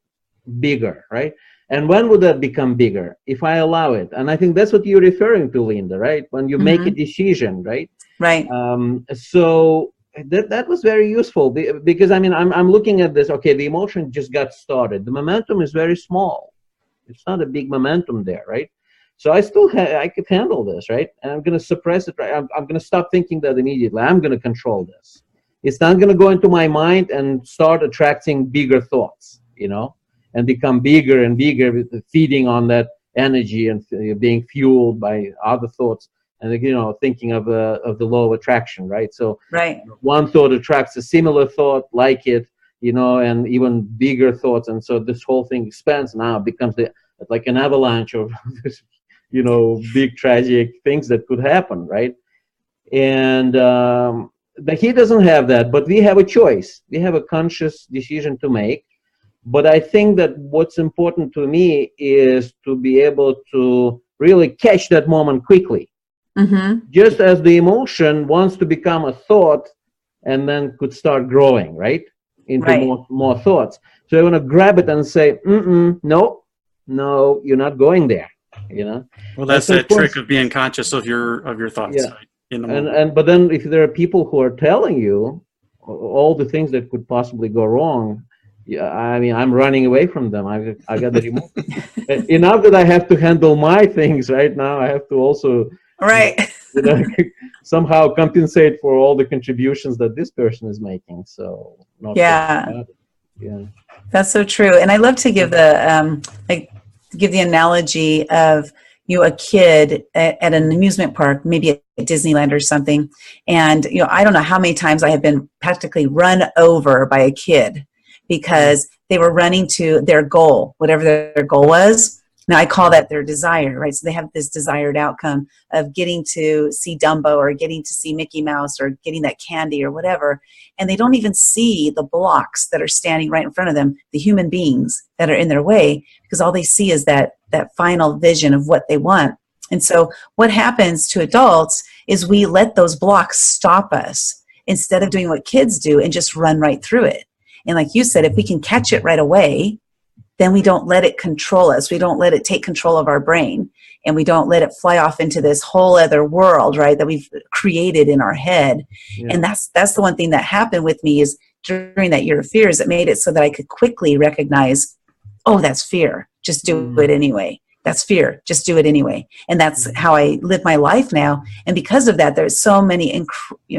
bigger, right? And when would that become bigger? If I allow it. And I think that's what you're referring to, Lynda, right? When you make a decision, right? Right. So that was very useful because I mean, I'm looking at this, okay, the emotion just got started. The momentum is very small. It's not a big momentum there, right? So I still I could handle this, right? And I'm going to suppress it, right? I'm going to stop thinking that immediately. I'm going to control this. It's not going to go into my mind and start attracting bigger thoughts, you know, and become bigger and bigger, with feeding on that energy and being fueled by other thoughts. And, you know, thinking of the law of attraction, right? So one thought attracts a similar thought like it, you know, and even bigger thoughts. And so this whole thing expands now, it becomes like an avalanche of, you know, big tragic things that could happen, right? And but he doesn't have that, but we have a choice. We have a conscious decision to make. But I think that what's important to me is to be able to really catch that moment quickly. Just as the emotion wants to become a thought and then could start growing, right? Into more thoughts. So I want to grab it and say, no, you're not going there, you know? Well, that's that trick of being conscious of your thoughts. Yeah. Right? In the moment. But then if there are people who are telling you all the things that could possibly go wrong, yeah, I mean, I'm running away from them. I got the remote. Enough that I have to handle my things right now. I have to also you know, somehow compensate for all the contributions that this person is making. So that's so true. And I love to give the analogy of a kid at an amusement park, maybe at Disneyland or something, and I don't know how many times I have been practically run over by a kid because they were running to their goal, whatever their goal was. Now I call that their desire, right? So they have this desired outcome of getting to see Dumbo or getting to see Mickey Mouse or getting that candy or whatever. And they don't even see the blocks that are standing right in front of them, the human beings that are in their way, because all they see is that final vision of what they want. And so what happens to adults is we let those blocks stop us instead of doing what kids do and just run right through it. And like you said, if we can catch it right away, then we don't let it control us. We don't let it take control of our brain, and we don't let it fly off into this whole other world, right, that we've created in our head. Yeah. And that's the one thing that happened with me is during that year of fears, it made it so that I could quickly recognize, oh, that's fear. Just do it anyway. That's fear. Just do it anyway. And that's how I live my life now. And because of that, there's so many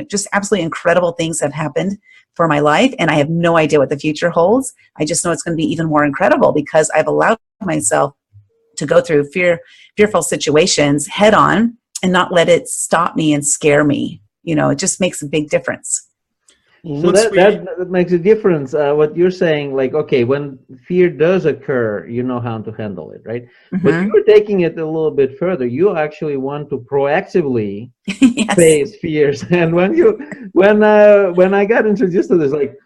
just absolutely incredible things have happened for my life, and I have no idea what the future holds. I just know it's going to be even more incredible because I've allowed myself to go through fearful situations head on and not let it stop me and scare me. It just makes a big difference. So that makes a difference. What you're saying, like, okay, when fear does occur, you know how to handle it, right? But you're taking it a little bit further. You actually want to proactively face fears. And when I got introduced to this, like,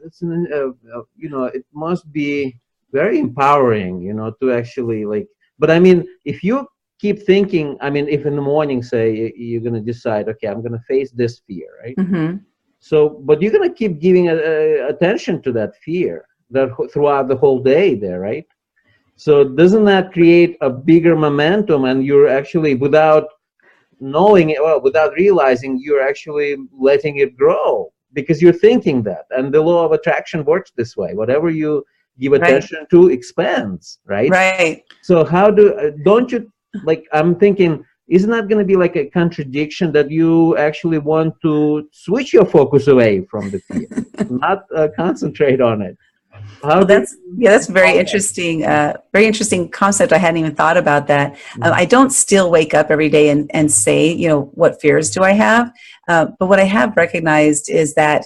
it must be very empowering, to actually But I mean, if you keep thinking, I mean, if in the morning, say, you're going to decide, okay, I'm going to face this fear, right? So, but you're going to keep giving attention to that fear throughout the whole day there, right? So doesn't that create a bigger momentum, and you're actually, without knowing it, without realizing, you're actually letting it grow because you're thinking that. And the law of attraction works this way. Whatever you give attention to expands, right? Right. So don't you, I'm thinking, isn't that going to be like a contradiction that you actually want to switch your focus away from the fear, not concentrate on it? Well, that's very interesting. Very interesting concept. I hadn't even thought about that. I don't still wake up every day and say, what fears do I have? But what I have recognized is that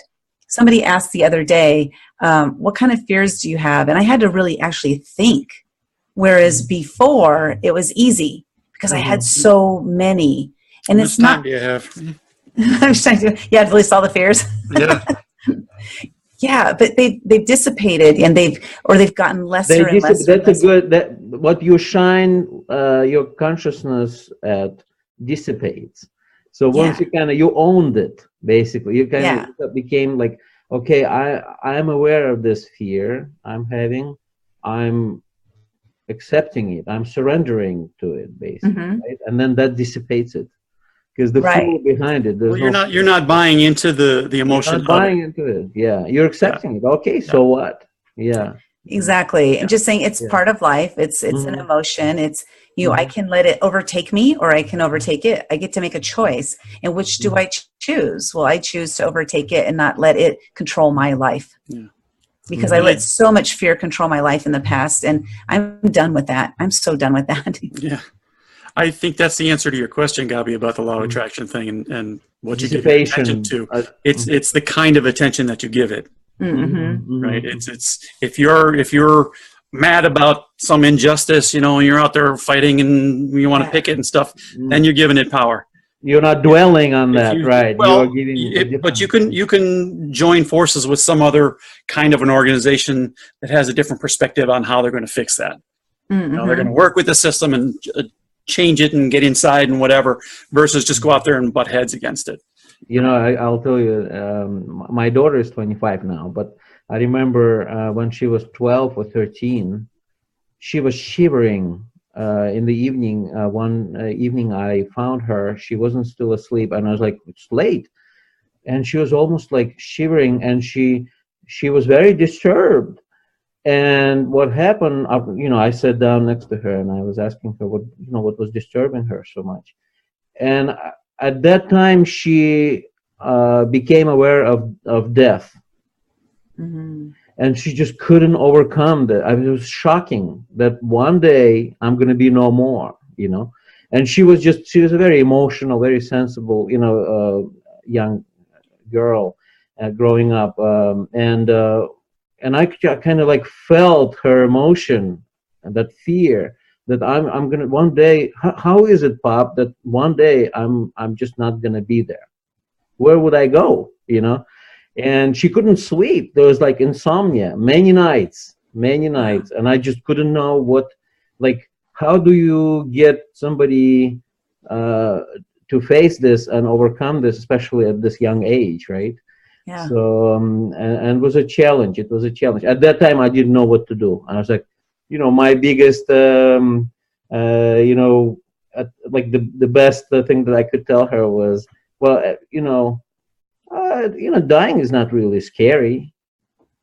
somebody asked the other day, what kind of fears do you have? And I had to really actually think. Whereas before it was easy because I had so many. And How it's much time not. do you have? I'm just trying to. You had to list all the fears. Yeah. Yeah, but they've dissipated and they've gotten lesser and lesser. That's a good, that what you shine your consciousness at dissipates. So once you owned it, basically, you kind of became like, okay, I'm aware of this fear I'm having, I'm accepting it, I'm surrendering to it, basically, right? And then that dissipates it. Because the fear behind it, well, you're not buying into the emotion. You're not buying into it. Yeah, you're accepting it. Okay, so what? Yeah, exactly. And just saying it's part of life. It's an emotion. It's I can let it overtake me, or I can overtake it. I get to make a choice. And which do I choose? Well, I choose to overtake it and not let it control my life. Yeah. Because I let so much fear control my life in the past, and I'm done with that. I'm so done with that. Yeah. I think that's the answer to your question, Gabi, about the law of attraction thing and what you give your attention to. It's the kind of attention that you give it, right? It's if you're mad about some injustice, and you're out there fighting and you want to pick it and stuff, then you're giving it power. You're not dwelling on that, right? Well, but you can join forces with some other kind of an organization that has a different perspective on how they're going to fix that. They're going to work with the system and change it and get inside and whatever, versus just go out there and butt heads against it. I'll tell you, my daughter is 25 now, but I remember when she was 12 or 13, she was shivering in the evening. One evening I found her, she wasn't still asleep, and I was like, it's late. And she was almost like shivering, and she was very disturbed. And what happened, I sat down next to her and I was asking her what was disturbing her so much. And at that time, she became aware of death. And she just couldn't overcome that. It was shocking that one day I'm going to be no more, And she was a very emotional, very sensible, young girl growing up. And I kind of like felt her emotion and that fear that I'm gonna one day. How is it, Pop, that one day I'm just not gonna be there? Where would I go? And she couldn't sleep. There was like insomnia, many nights, and I just couldn't know how do you get somebody to face this and overcome this, especially at this young age, right? Yeah. So and it was a challenge. It was a challenge. At that time, I didn't know what to do. I was like, my biggest, the best thing that I could tell her was, well, dying is not really scary.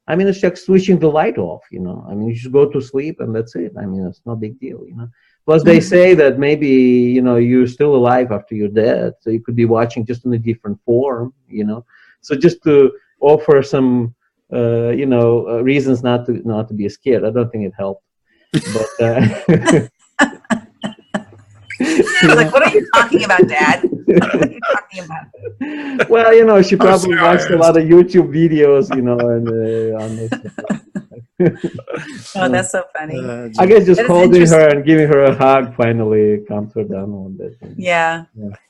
I mean, it's like switching the light off. You just go to sleep and that's it. I mean, it's no big deal. Plus, they say that maybe you're still alive after you're dead, so you could be watching just in a different form. So just to offer some, reasons not to be scared. I don't think it helped. But like, what are you talking about, Dad? What are you talking about? Well, she probably watched a lot of YouTube videos, and on this. Oh, that's so funny. I guess just holding her and giving her a hug finally calmed her down a bit. Yeah.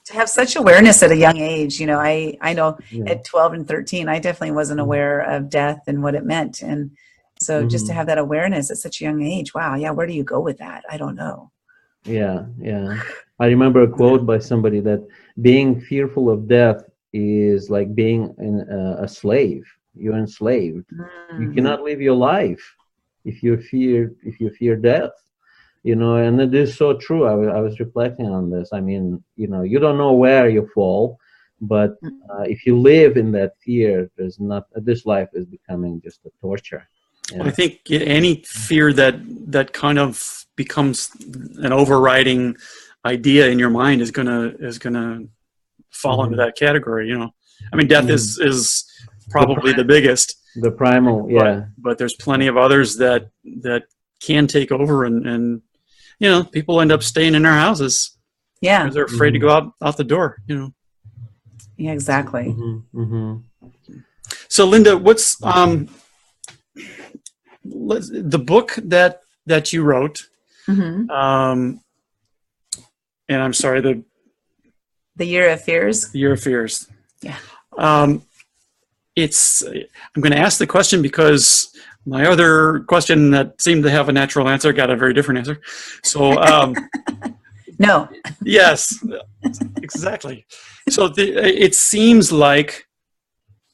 To have such awareness at a young age, I know at 12 and 13, I definitely wasn't aware of death and what it meant. And so just to have that awareness at such a young age, wow. Yeah. Where do you go with that? I don't know. Yeah. I remember a quote by somebody that being fearful of death is like being a slave. You're enslaved. You cannot live your life if you fear death. And it is so true. I was reflecting on this. I mean, you don't know where you fall, but if you live in that fear, this life is becoming just a torture. Yeah. I think any fear that kind of becomes an overriding idea in your mind is gonna fall into that category. I mean, death is probably the biggest. The primal, yeah. But there's plenty of others that can take over, and people end up staying in their houses. Yeah. Because they're afraid to go out the door. Yeah, exactly. So, Lynda, what's the book that you wrote? And I'm sorry, The Year of Fears. The Year of Fears. Yeah. I'm going to ask the question because my other question that seemed to have a natural answer got a very different answer. So, No. yes, exactly. So it seems like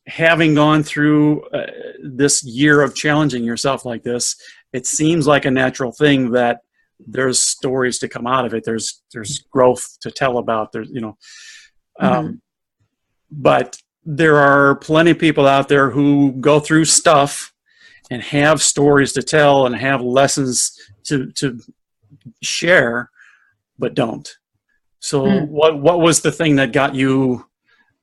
having gone through this year of challenging yourself like this, it seems like a natural thing that there's stories to come out of it. There's growth to tell about. But there are plenty of people out there who go through stuff and have stories to tell and have lessons to share, but don't. So what was the thing that got you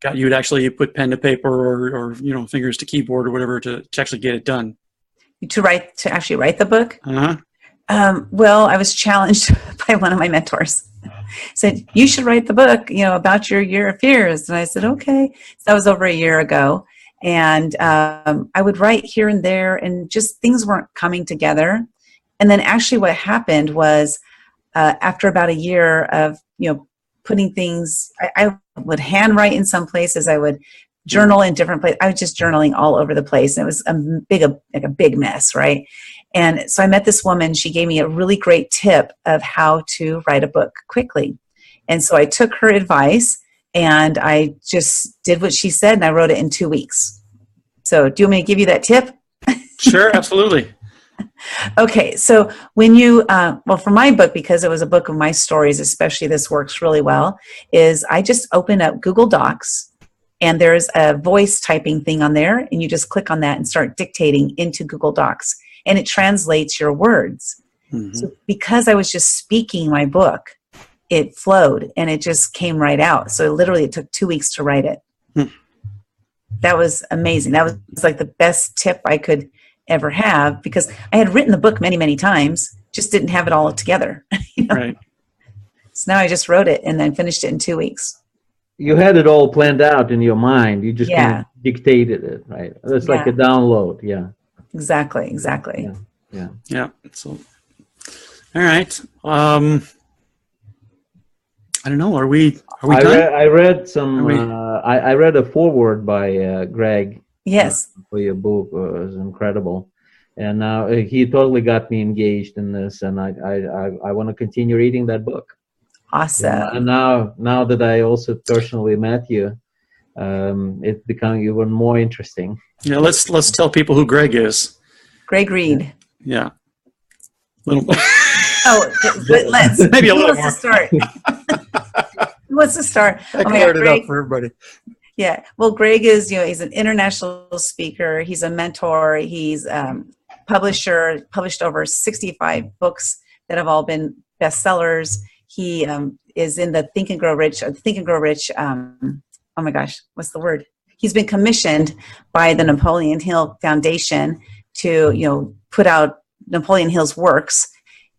to actually put pen to paper or fingers to keyboard or whatever to actually get it done? To actually write the book? Uh-huh. Well, I was challenged by one of my mentors. Said, you should write the book, about your year of fears. And I said, okay. So that was over a year ago. And I would write here and there, and just things weren't coming together. And then actually what happened was after about a year of, putting things, I would handwrite in some places. I would journal in different places. I was just journaling all over the place. And it was a big mess, right? And so I met this woman. She gave me a really great tip of how to write a book quickly. And so I took her advice and I just did what she said, and I wrote it in 2 weeks. So do you want me to give you that tip? Sure, absolutely. Okay, so when you, for my book, because it was a book of my stories, especially this works really well, is I just open up Google Docs, and there's a voice typing thing on there, and you just click on that and start dictating into Google Docs, and it translates your words. So because I was just speaking my book, it flowed, and it just came right out. So literally it took 2 weeks to write it. That was amazing. That was like the best tip I could ever have, because I had written the book many, many times, just didn't have it all together. Right. So now I just wrote it and then finished it in 2 weeks. You had it all planned out in your mind. You just kind of dictated it, right? It's like a download. Yeah. Exactly. Yeah. So, all right. I don't know. Are we done? I read some. I read a foreword by Greg. Yes. For your book. It was incredible, and now he totally got me engaged in this, and I want to continue reading that book. Awesome. And now that I also personally met you, it's becoming even more interesting. Yeah. Let's tell people who Greg is. Greg Reed. Yeah. Little. But let's maybe a little more. Who wants to start? I cleared it up for everybody. Yeah. Well, Greg is, he's an international speaker. He's a mentor. He's publisher, published over 65 books that have all been bestsellers. He is in the Think and Grow Rich. Oh my gosh, what's the word? He's been commissioned by the Napoleon Hill Foundation to, put out Napoleon Hill's works.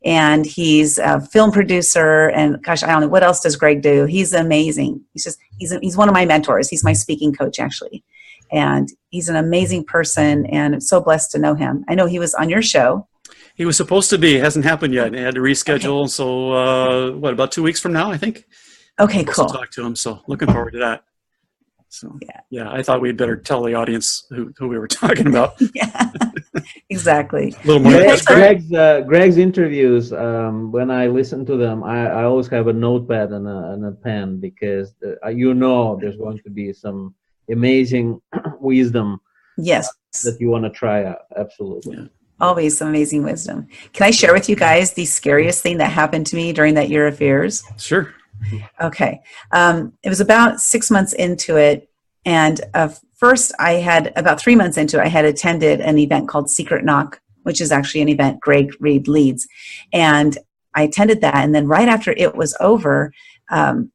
And he's a film producer, and gosh, I don't know, what else does Greg do? He's amazing. He's one of my mentors. He's my speaking coach, actually. And he's an amazing person, and I'm so blessed to know him. I know he was on your show. He was supposed to be. It hasn't happened yet. He had to reschedule. Okay. So, about 2 weeks from now, I think? Okay, cool. Talk to him. So looking forward to that. So, yeah, I thought we'd better tell the audience who we were talking about. Yeah, exactly. A little more. Greg's interviews, when I listen to them, I always have a notepad and a pen, because there's going to be some amazing wisdom. Yes. That you want to try out. Absolutely. Yeah. Always some amazing wisdom. Can I share with you guys the scariest thing that happened to me during that year of fears? Sure. Okay. It was about 6 months into it. And first about 3 months into it, I had attended an event called Secret Knock, which is actually an event Greg Reed leads. And I attended that. And then right after it was over,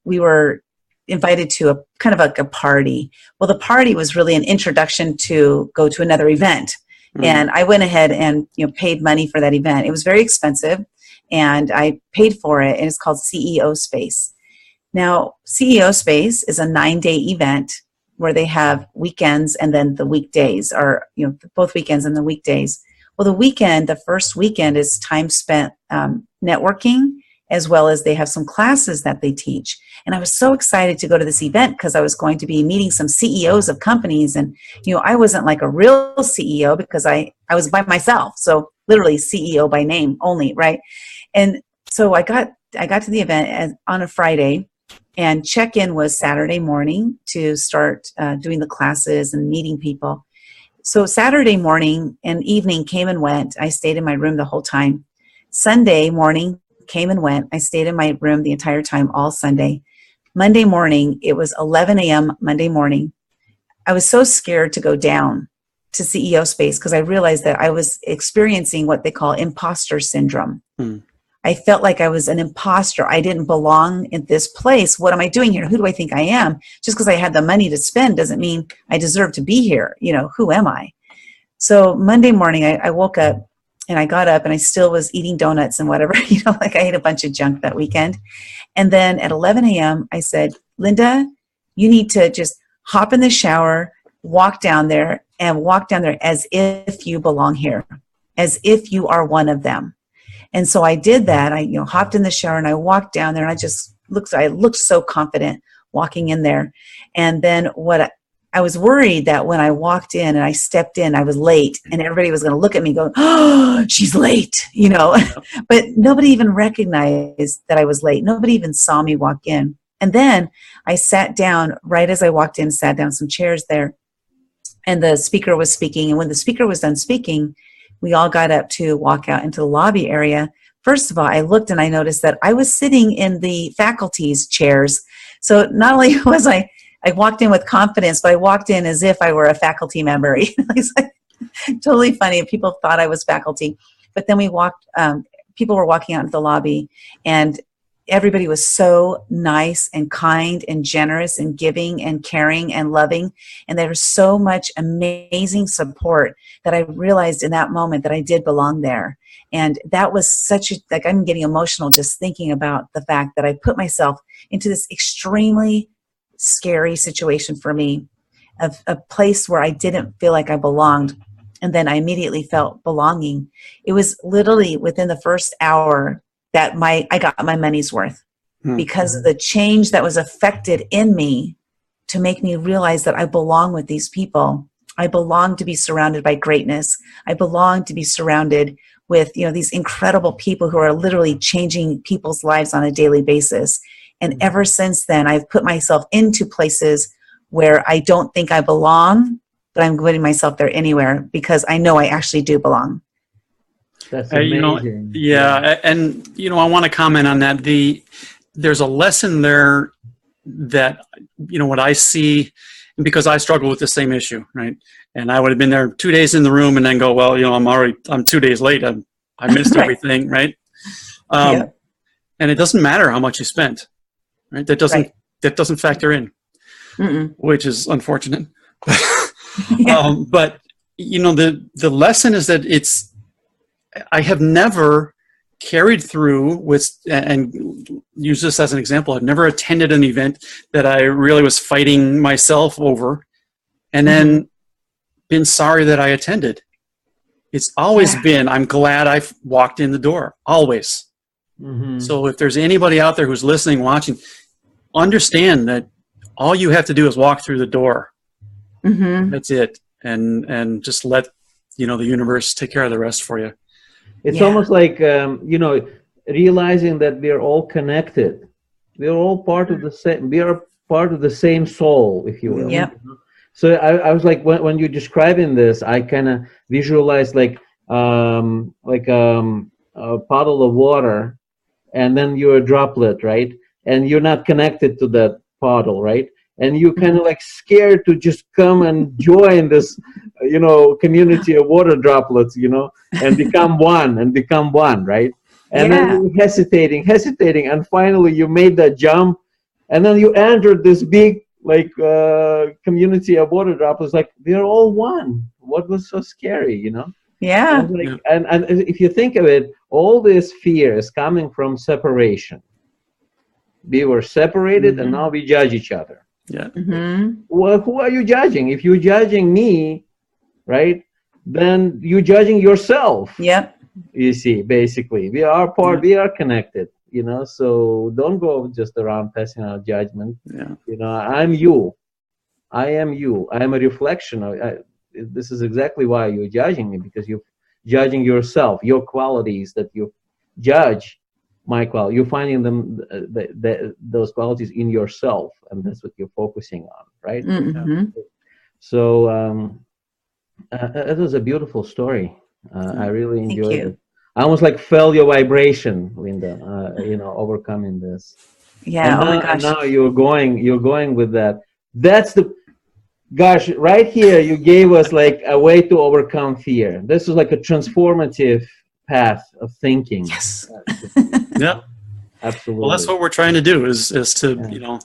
we were invited to a kind of like a party. Well, the party was really an introduction to go to another event. And I went ahead and paid money for that event. It was very expensive, and I paid for it, and it's called CEO Space. Now, CEO Space is a 9-day event where they have weekends and then the weekdays, or both weekends and the weekdays. Well, the first weekend is time spent networking, as well as they have some classes that they teach. And I was so excited to go to this event because I was going to be meeting some CEOs of companies. And, I wasn't like a real CEO because I was by myself. So literally CEO by name only, right? And so I got to the event on a Friday, and check-in was Saturday morning to start doing the classes and meeting people. So Saturday morning and evening came and went. I stayed in my room the whole time. Sunday morning came and went. I stayed in my room the entire time, all Sunday. Monday morning, it was 11 a.m. Monday morning. I was so scared to go down to CEO Space because I realized that I was experiencing what they call imposter syndrome. I felt like I was an imposter. I didn't belong in this place. What am I doing here? Who do I think I am? Just because I had the money to spend doesn't mean I deserve to be here. Who am I? So Monday morning, I woke up. And I got up and I still was eating donuts and whatever, like I ate a bunch of junk that weekend. And then at 11 a.m., I said, Lynda, you need to just hop in the shower, walk down there as if you belong here, as if you are one of them. And so I did that. I, hopped in the shower and I walked down there, and I looked so confident walking in there. And then I was worried that when I walked in and I stepped in, I was late, and everybody was going to look at me going, oh, she's late, But nobody even recognized that I was late. Nobody even saw me walk in. And then I sat down right as I walked in, sat down some chairs there, and the speaker was speaking. And when the speaker was done speaking, we all got up to walk out into the lobby area. First of all, I looked and I noticed that I was sitting in the faculty's chairs. So not only was I walked in with confidence, but I walked in as if I were a faculty member. It's like, totally funny. People thought I was faculty. But then people were walking out into the lobby, and everybody was so nice and kind and generous and giving and caring and loving. And there was so much amazing support that I realized in that moment that I did belong there. And that was I'm getting emotional just thinking about the fact that I put myself into this extremely scary situation for me, of a place where I didn't feel like I belonged, and then I immediately felt belonging. It was literally within the first hour that I got my money's worth, because of the change that was affected in me to make me realize that I belong with these people. I belong to be surrounded by greatness. I belong to be surrounded with these incredible people who are literally changing people's lives on a daily basis. And ever since then, I've put myself into places where I don't think I belong, but I'm putting myself there anywhere because I know I actually do belong. That's amazing. And I want to comment on that. There's a lesson there that, what I see, because I struggle with the same issue, right? And I would have been there 2 days in the room and then go, well, I'm 2 days late. I missed Right. everything, right? Yeah. And it doesn't matter how much you spent. Right? That doesn't factor in, which is unfortunate. But the lesson is that I have never carried through with, and use this as an example, I've never attended an event that I really was fighting myself over, and then been sorry that I attended. It's always been, I'm glad I walked in the door, always. So if there's anybody out there who's listening, watching, understand that all you have to do is walk through the door. That's it. And just let, the universe take care of the rest for you. It's almost like, realizing that we're all connected. We're all part of the same, we are part of the same soul, if you will. Yep. So I was like, when you're describing this, I kind of visualized like a bottle of water, and then you're a droplet, right? And you're not connected to that bottle, right? And you're kind of like scared to just come and join this, community of water droplets, and become one, right? And Yeah. then you were hesitating, and finally you made that jump, and then you entered this big like community of water droplets. Like they're all one. What was so scary, you know? Yeah. And, like, and if you think of it, all this fear is coming from separation. We were separated, and now we judge each other. Yeah. Mm-hmm. Well, who are you judging? If you're judging me, right, then you're judging yourself. Yep. You see, basically, we are part. We are connected. You know, so don't go just around passing out judgment. Yeah. You know, I'm you. I am you. I am a reflection of. This is exactly why you're judging me, because you're judging yourself, your qualities that you judge. My quality, you're finding them, those qualities in yourself, and that's what you're focusing on, right? Mm-hmm. So it was a beautiful story. I really enjoyed you. it. I almost like felt your vibration, Lynda. You know, overcoming this. Yeah. And Oh my now, gosh. and now you're going with that. That's the, gosh, right here you gave us like a way to overcome fear. This is like a transformative path of thinking. Yes. Yeah. Absolutely. Well, that's what we're trying to do is to, Yeah. you know,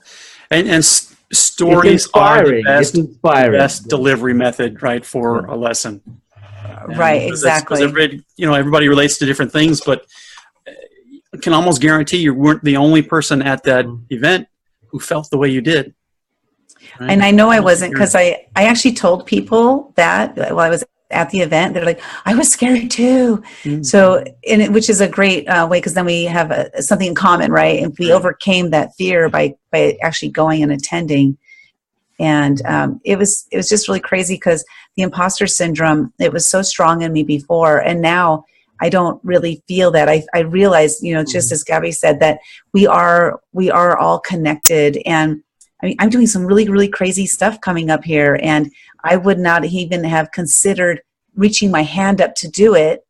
and stories are the It's inspiring. best delivery method, right, for a lesson. Right. Because Exactly. everybody relates to different things, but I can almost guarantee you weren't the only person at that event who felt the way you did. Right? And I know I wasn't, because I actually told people that while I was at the event. They're like, I was scared too. Mm-hmm. So, which is a great way, because then we have something in common, right? And we overcame that fear by actually going and attending. And it was just really crazy, because the imposter syndrome, it was so strong in me before, and now I don't really feel that. I realize, just as Gabby said, that we are all connected. And I mean, I'm doing some really, really crazy stuff coming up here, and I would not even have considered reaching my hand up to do it,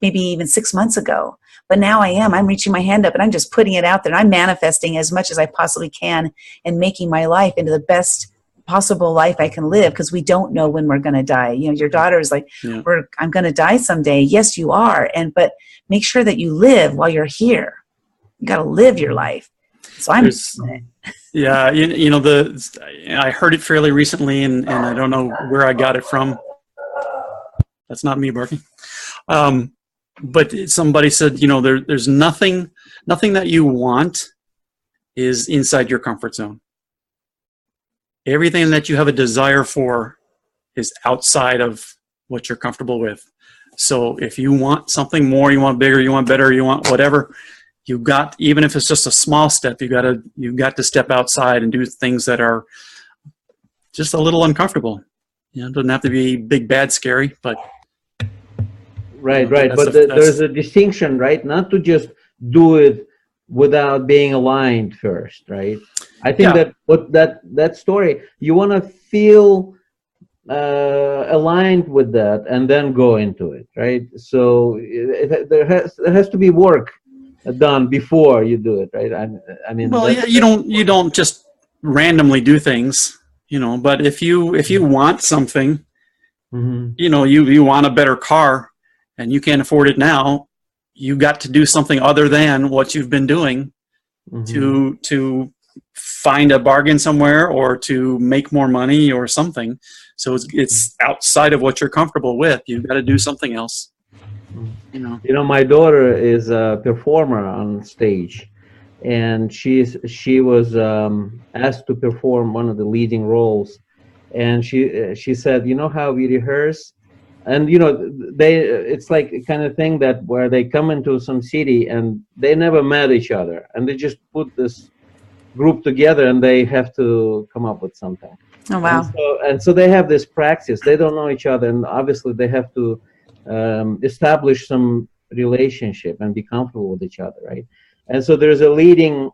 maybe even 6 months ago. But now I am. I'm reaching my hand up, and I'm just putting it out there. And I'm manifesting as much as I possibly can and making my life into the best possible life I can live, because we don't know when we're going to die. Your daughter is like, I'm going to die someday. Yes, you are. But make sure that you live while you're here. You got to live your life. So I'm. Yeah, I heard it fairly recently, and I don't know where I got it from. That's not me barking. But somebody said, there's nothing that you want is inside your comfort zone. Everything that you have a desire for is outside of what you're comfortable with. So if you want something more, you want bigger, you want better, you want whatever, even if it's just a small step, you've got to step outside and do things that are just a little uncomfortable. It doesn't have to be big, bad, scary, but right. But there's a distinction, right? Not to just do it without being aligned first, right? I think that story, you want to feel aligned with that and then go into it, right? So there has to be work done before you do it, right? I mean, well, you don't just randomly do things, but if you want something, you want a better car and you can't afford it now, you got to do something other than what you've been doing to find a bargain somewhere or to make more money or something. So it's outside of what you're comfortable with. You've got to do something else. My daughter is a performer on stage, and she was asked to perform one of the leading roles, and she said, how we rehearse, and it's like a kind of thing that where they come into some city and they never met each other, and they just put this group together and they have to come up with something. Oh wow. And so they have this practice. They don't know each other, and obviously they have to establish some relationship and be comfortable with each other, right? And so there's a leading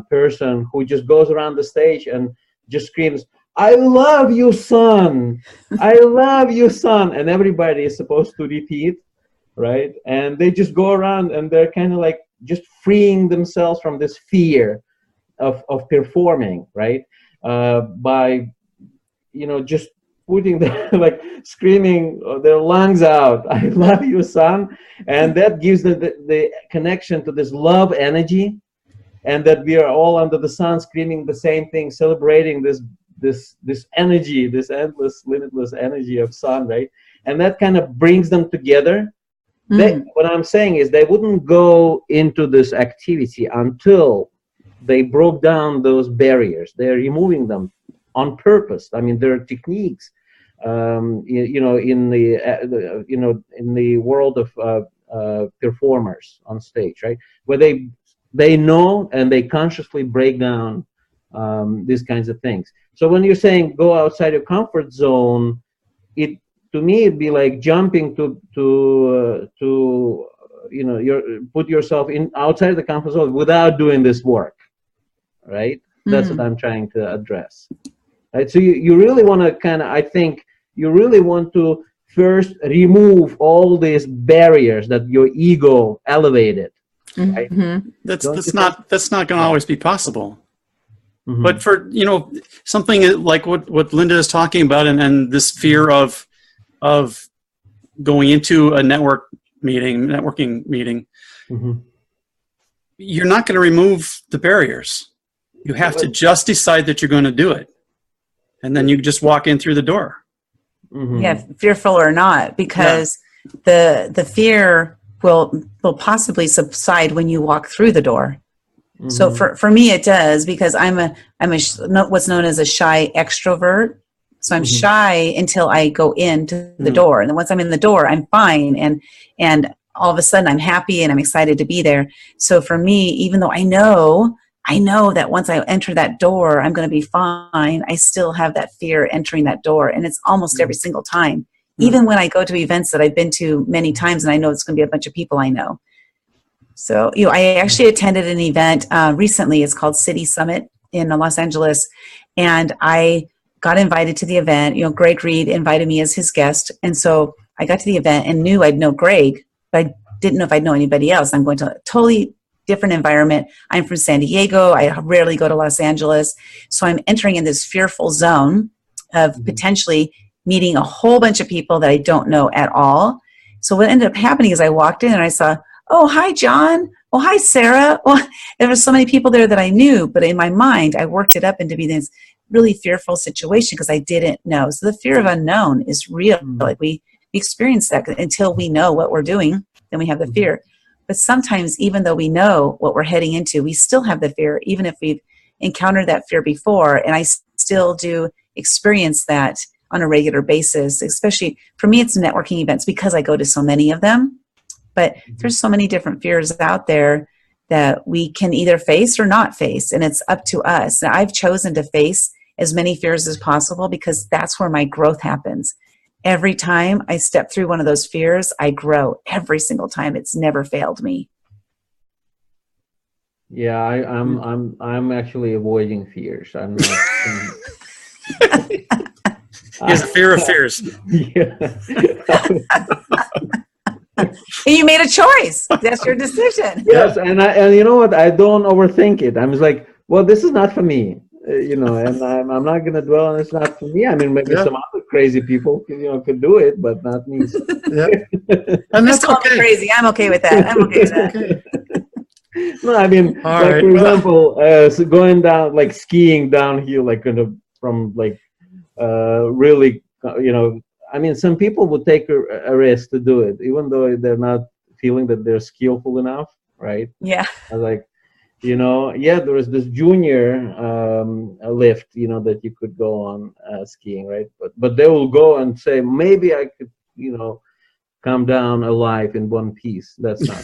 person who just goes around the stage and just screams, "I love you, son! I love you, son!" And everybody is supposed to repeat, right? And they just go around and they're kind of like just freeing themselves from this fear of performing, right? By just putting the, like screaming their lungs out, I love you, son. And that gives them the connection to this love energy, and that we are all under the sun screaming the same thing, celebrating this energy, this endless, limitless energy of sun, right? And that kind of brings them together. What I'm saying is they wouldn't go into this activity until they broke down those barriers. They're removing them on purpose. I mean, there are techniques, in the world of performers on stage, right, where they know and they consciously break down these kinds of things. So when you're saying go outside your comfort zone, to me it'd be like jumping to put yourself in outside the comfort zone without doing this work, right? That's what I'm trying to address. Right? So you really want to I think you really want to first remove all these barriers that your ego elevated. Right? That's not going to always be possible. But for something like what Lynda is talking about, and this fear of going into a networking meeting, you're not going to remove the barriers. You have to just decide that you're going to do it, and then you just walk in through the door. Yeah, fearful or not, because the fear will possibly subside when you walk through the door. So for me, it does, because I'm what's known as a shy extrovert. So I'm shy until I go into the door, and then once I'm in the door, I'm fine, and all of a sudden I'm happy and I'm excited to be there. So for me, even though I know that once I enter that door, I'm going to be fine, I still have that fear entering that door, and it's almost every single time. Even when I go to events that I've been to many times, and I know it's going to be a bunch of people I know. So, I actually attended an event recently. It's called City Summit in Los Angeles. And I got invited to the event. Greg Reed invited me as his guest. And so I got to the event and knew I'd know Greg, but I didn't know if I'd know anybody else. I'm going to a totally different environment. I'm from San Diego. I rarely go to Los Angeles. So I'm entering in this fearful zone of potentially meeting a whole bunch of people that I don't know at all. So what ended up happening is I walked in and I saw, oh, hi, John. Oh, hi, Sarah. Well, there were so many people there that I knew, but in my mind, I worked it up into being this really fearful situation because I didn't know. So the fear of unknown is real. Like we experience that until we know what we're doing, then we have the fear. But sometimes, even though we know what we're heading into, we still have the fear, even if we've encountered that fear before. And I still do experience that on a regular basis, especially for me, it's networking events because I go to so many of them. But there's so many different fears out there that we can either face or not face, and it's up to us. Now, I've chosen to face as many fears as possible because that's where my growth happens. Every time I step through one of those fears, I grow. Every single time. It's never failed me. Yeah, I'm actually avoiding fears. I'm not. He has a fear of fears. Yeah. You made a choice. That's your decision. Yes, and you know what? I don't overthink it. I'm just like, well, this is not for me, and I'm not gonna dwell on it's not for me. I mean, maybe some other crazy people, could do it, but not me. So. And that's okay. Crazy. I'm okay with that. I'm okay with that. No, I mean, for example, so going down, like skiing downhill, like from really, I mean, some people would take a risk to do it, even though they're not feeling that they're skillful enough, right? Yeah. Like, there was this junior lift, that you could go on skiing, right? But they will go and say, maybe I could, come down alive in one piece. That's not.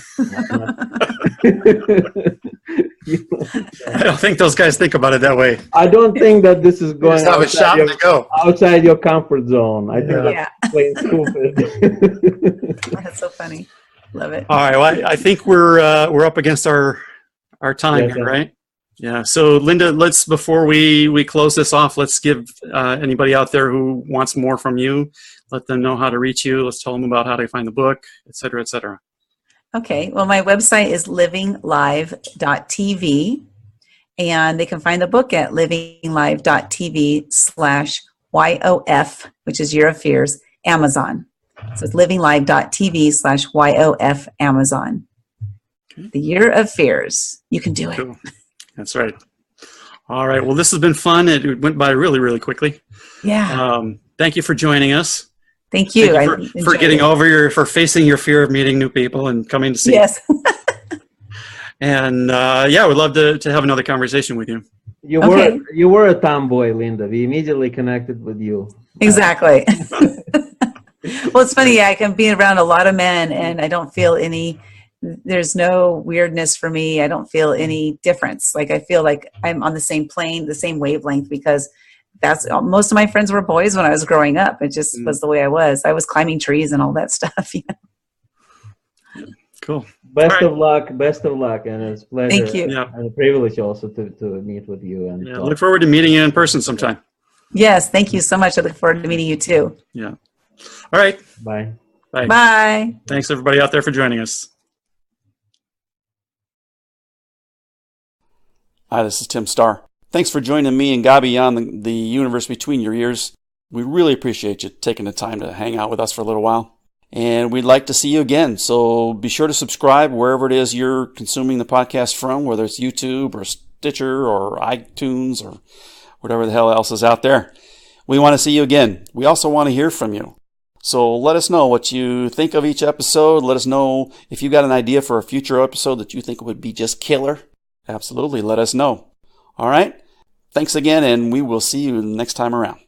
I don't think those guys think about it that way. I don't think that this is going outside your comfort zone. I think that's plain stupid. That's so funny. Love it. All right. Well, I think we're up against our time here, right? Yeah. So, Lynda, before we close this off, let's give anybody out there who wants more from you, let them know how to reach you. Let's tell them about how to find the book, et cetera, et cetera. Okay. Well, my website is livinglive.tv, and they can find the book at livinglive.tv/YOF, which is Year of Fears, Amazon. So it's livinglive.tv/YOF Amazon. Okay. The Year of Fears. You can do it. Cool. That's right. All right. Well, this has been fun. It went by really, really quickly. Yeah. Thank you for joining us. Thank you. Thank you for getting for facing your fear of meeting new people and coming to see. Yes. And yeah, we'd love to have another conversation with you. You were a tomboy, Lynda. We immediately connected with you. Exactly. Well, it's funny. I can be around a lot of men, and I don't feel there's no weirdness for me. I don't feel any difference. Like, I feel like I'm on the same plane, the same wavelength, because most of my friends were boys when I was growing up. It just was the way I was. I was climbing trees and all that stuff. Cool. Best of luck, and it's a pleasure. Thank you. And a privilege also to meet with you. And look forward to meeting you in person sometime. Yes, thank you so much. I look forward to meeting you too. Yeah. All right. Bye. Bye. Bye. Thanks everybody out there for joining us. Hi, this is Tim Starr. Thanks for joining me and Gabi on the universe between your ears. We really appreciate you taking the time to hang out with us for a little while. And we'd like to see you again. So be sure to subscribe wherever it is you're consuming the podcast from, whether it's YouTube or Stitcher or iTunes or whatever the hell else is out there. We want to see you again. We also want to hear from you. So let us know what you think of each episode. Let us know if you got an idea for a future episode that you think would be just killer. Absolutely, let us know. All right? Thanks again, and we will see you next time around.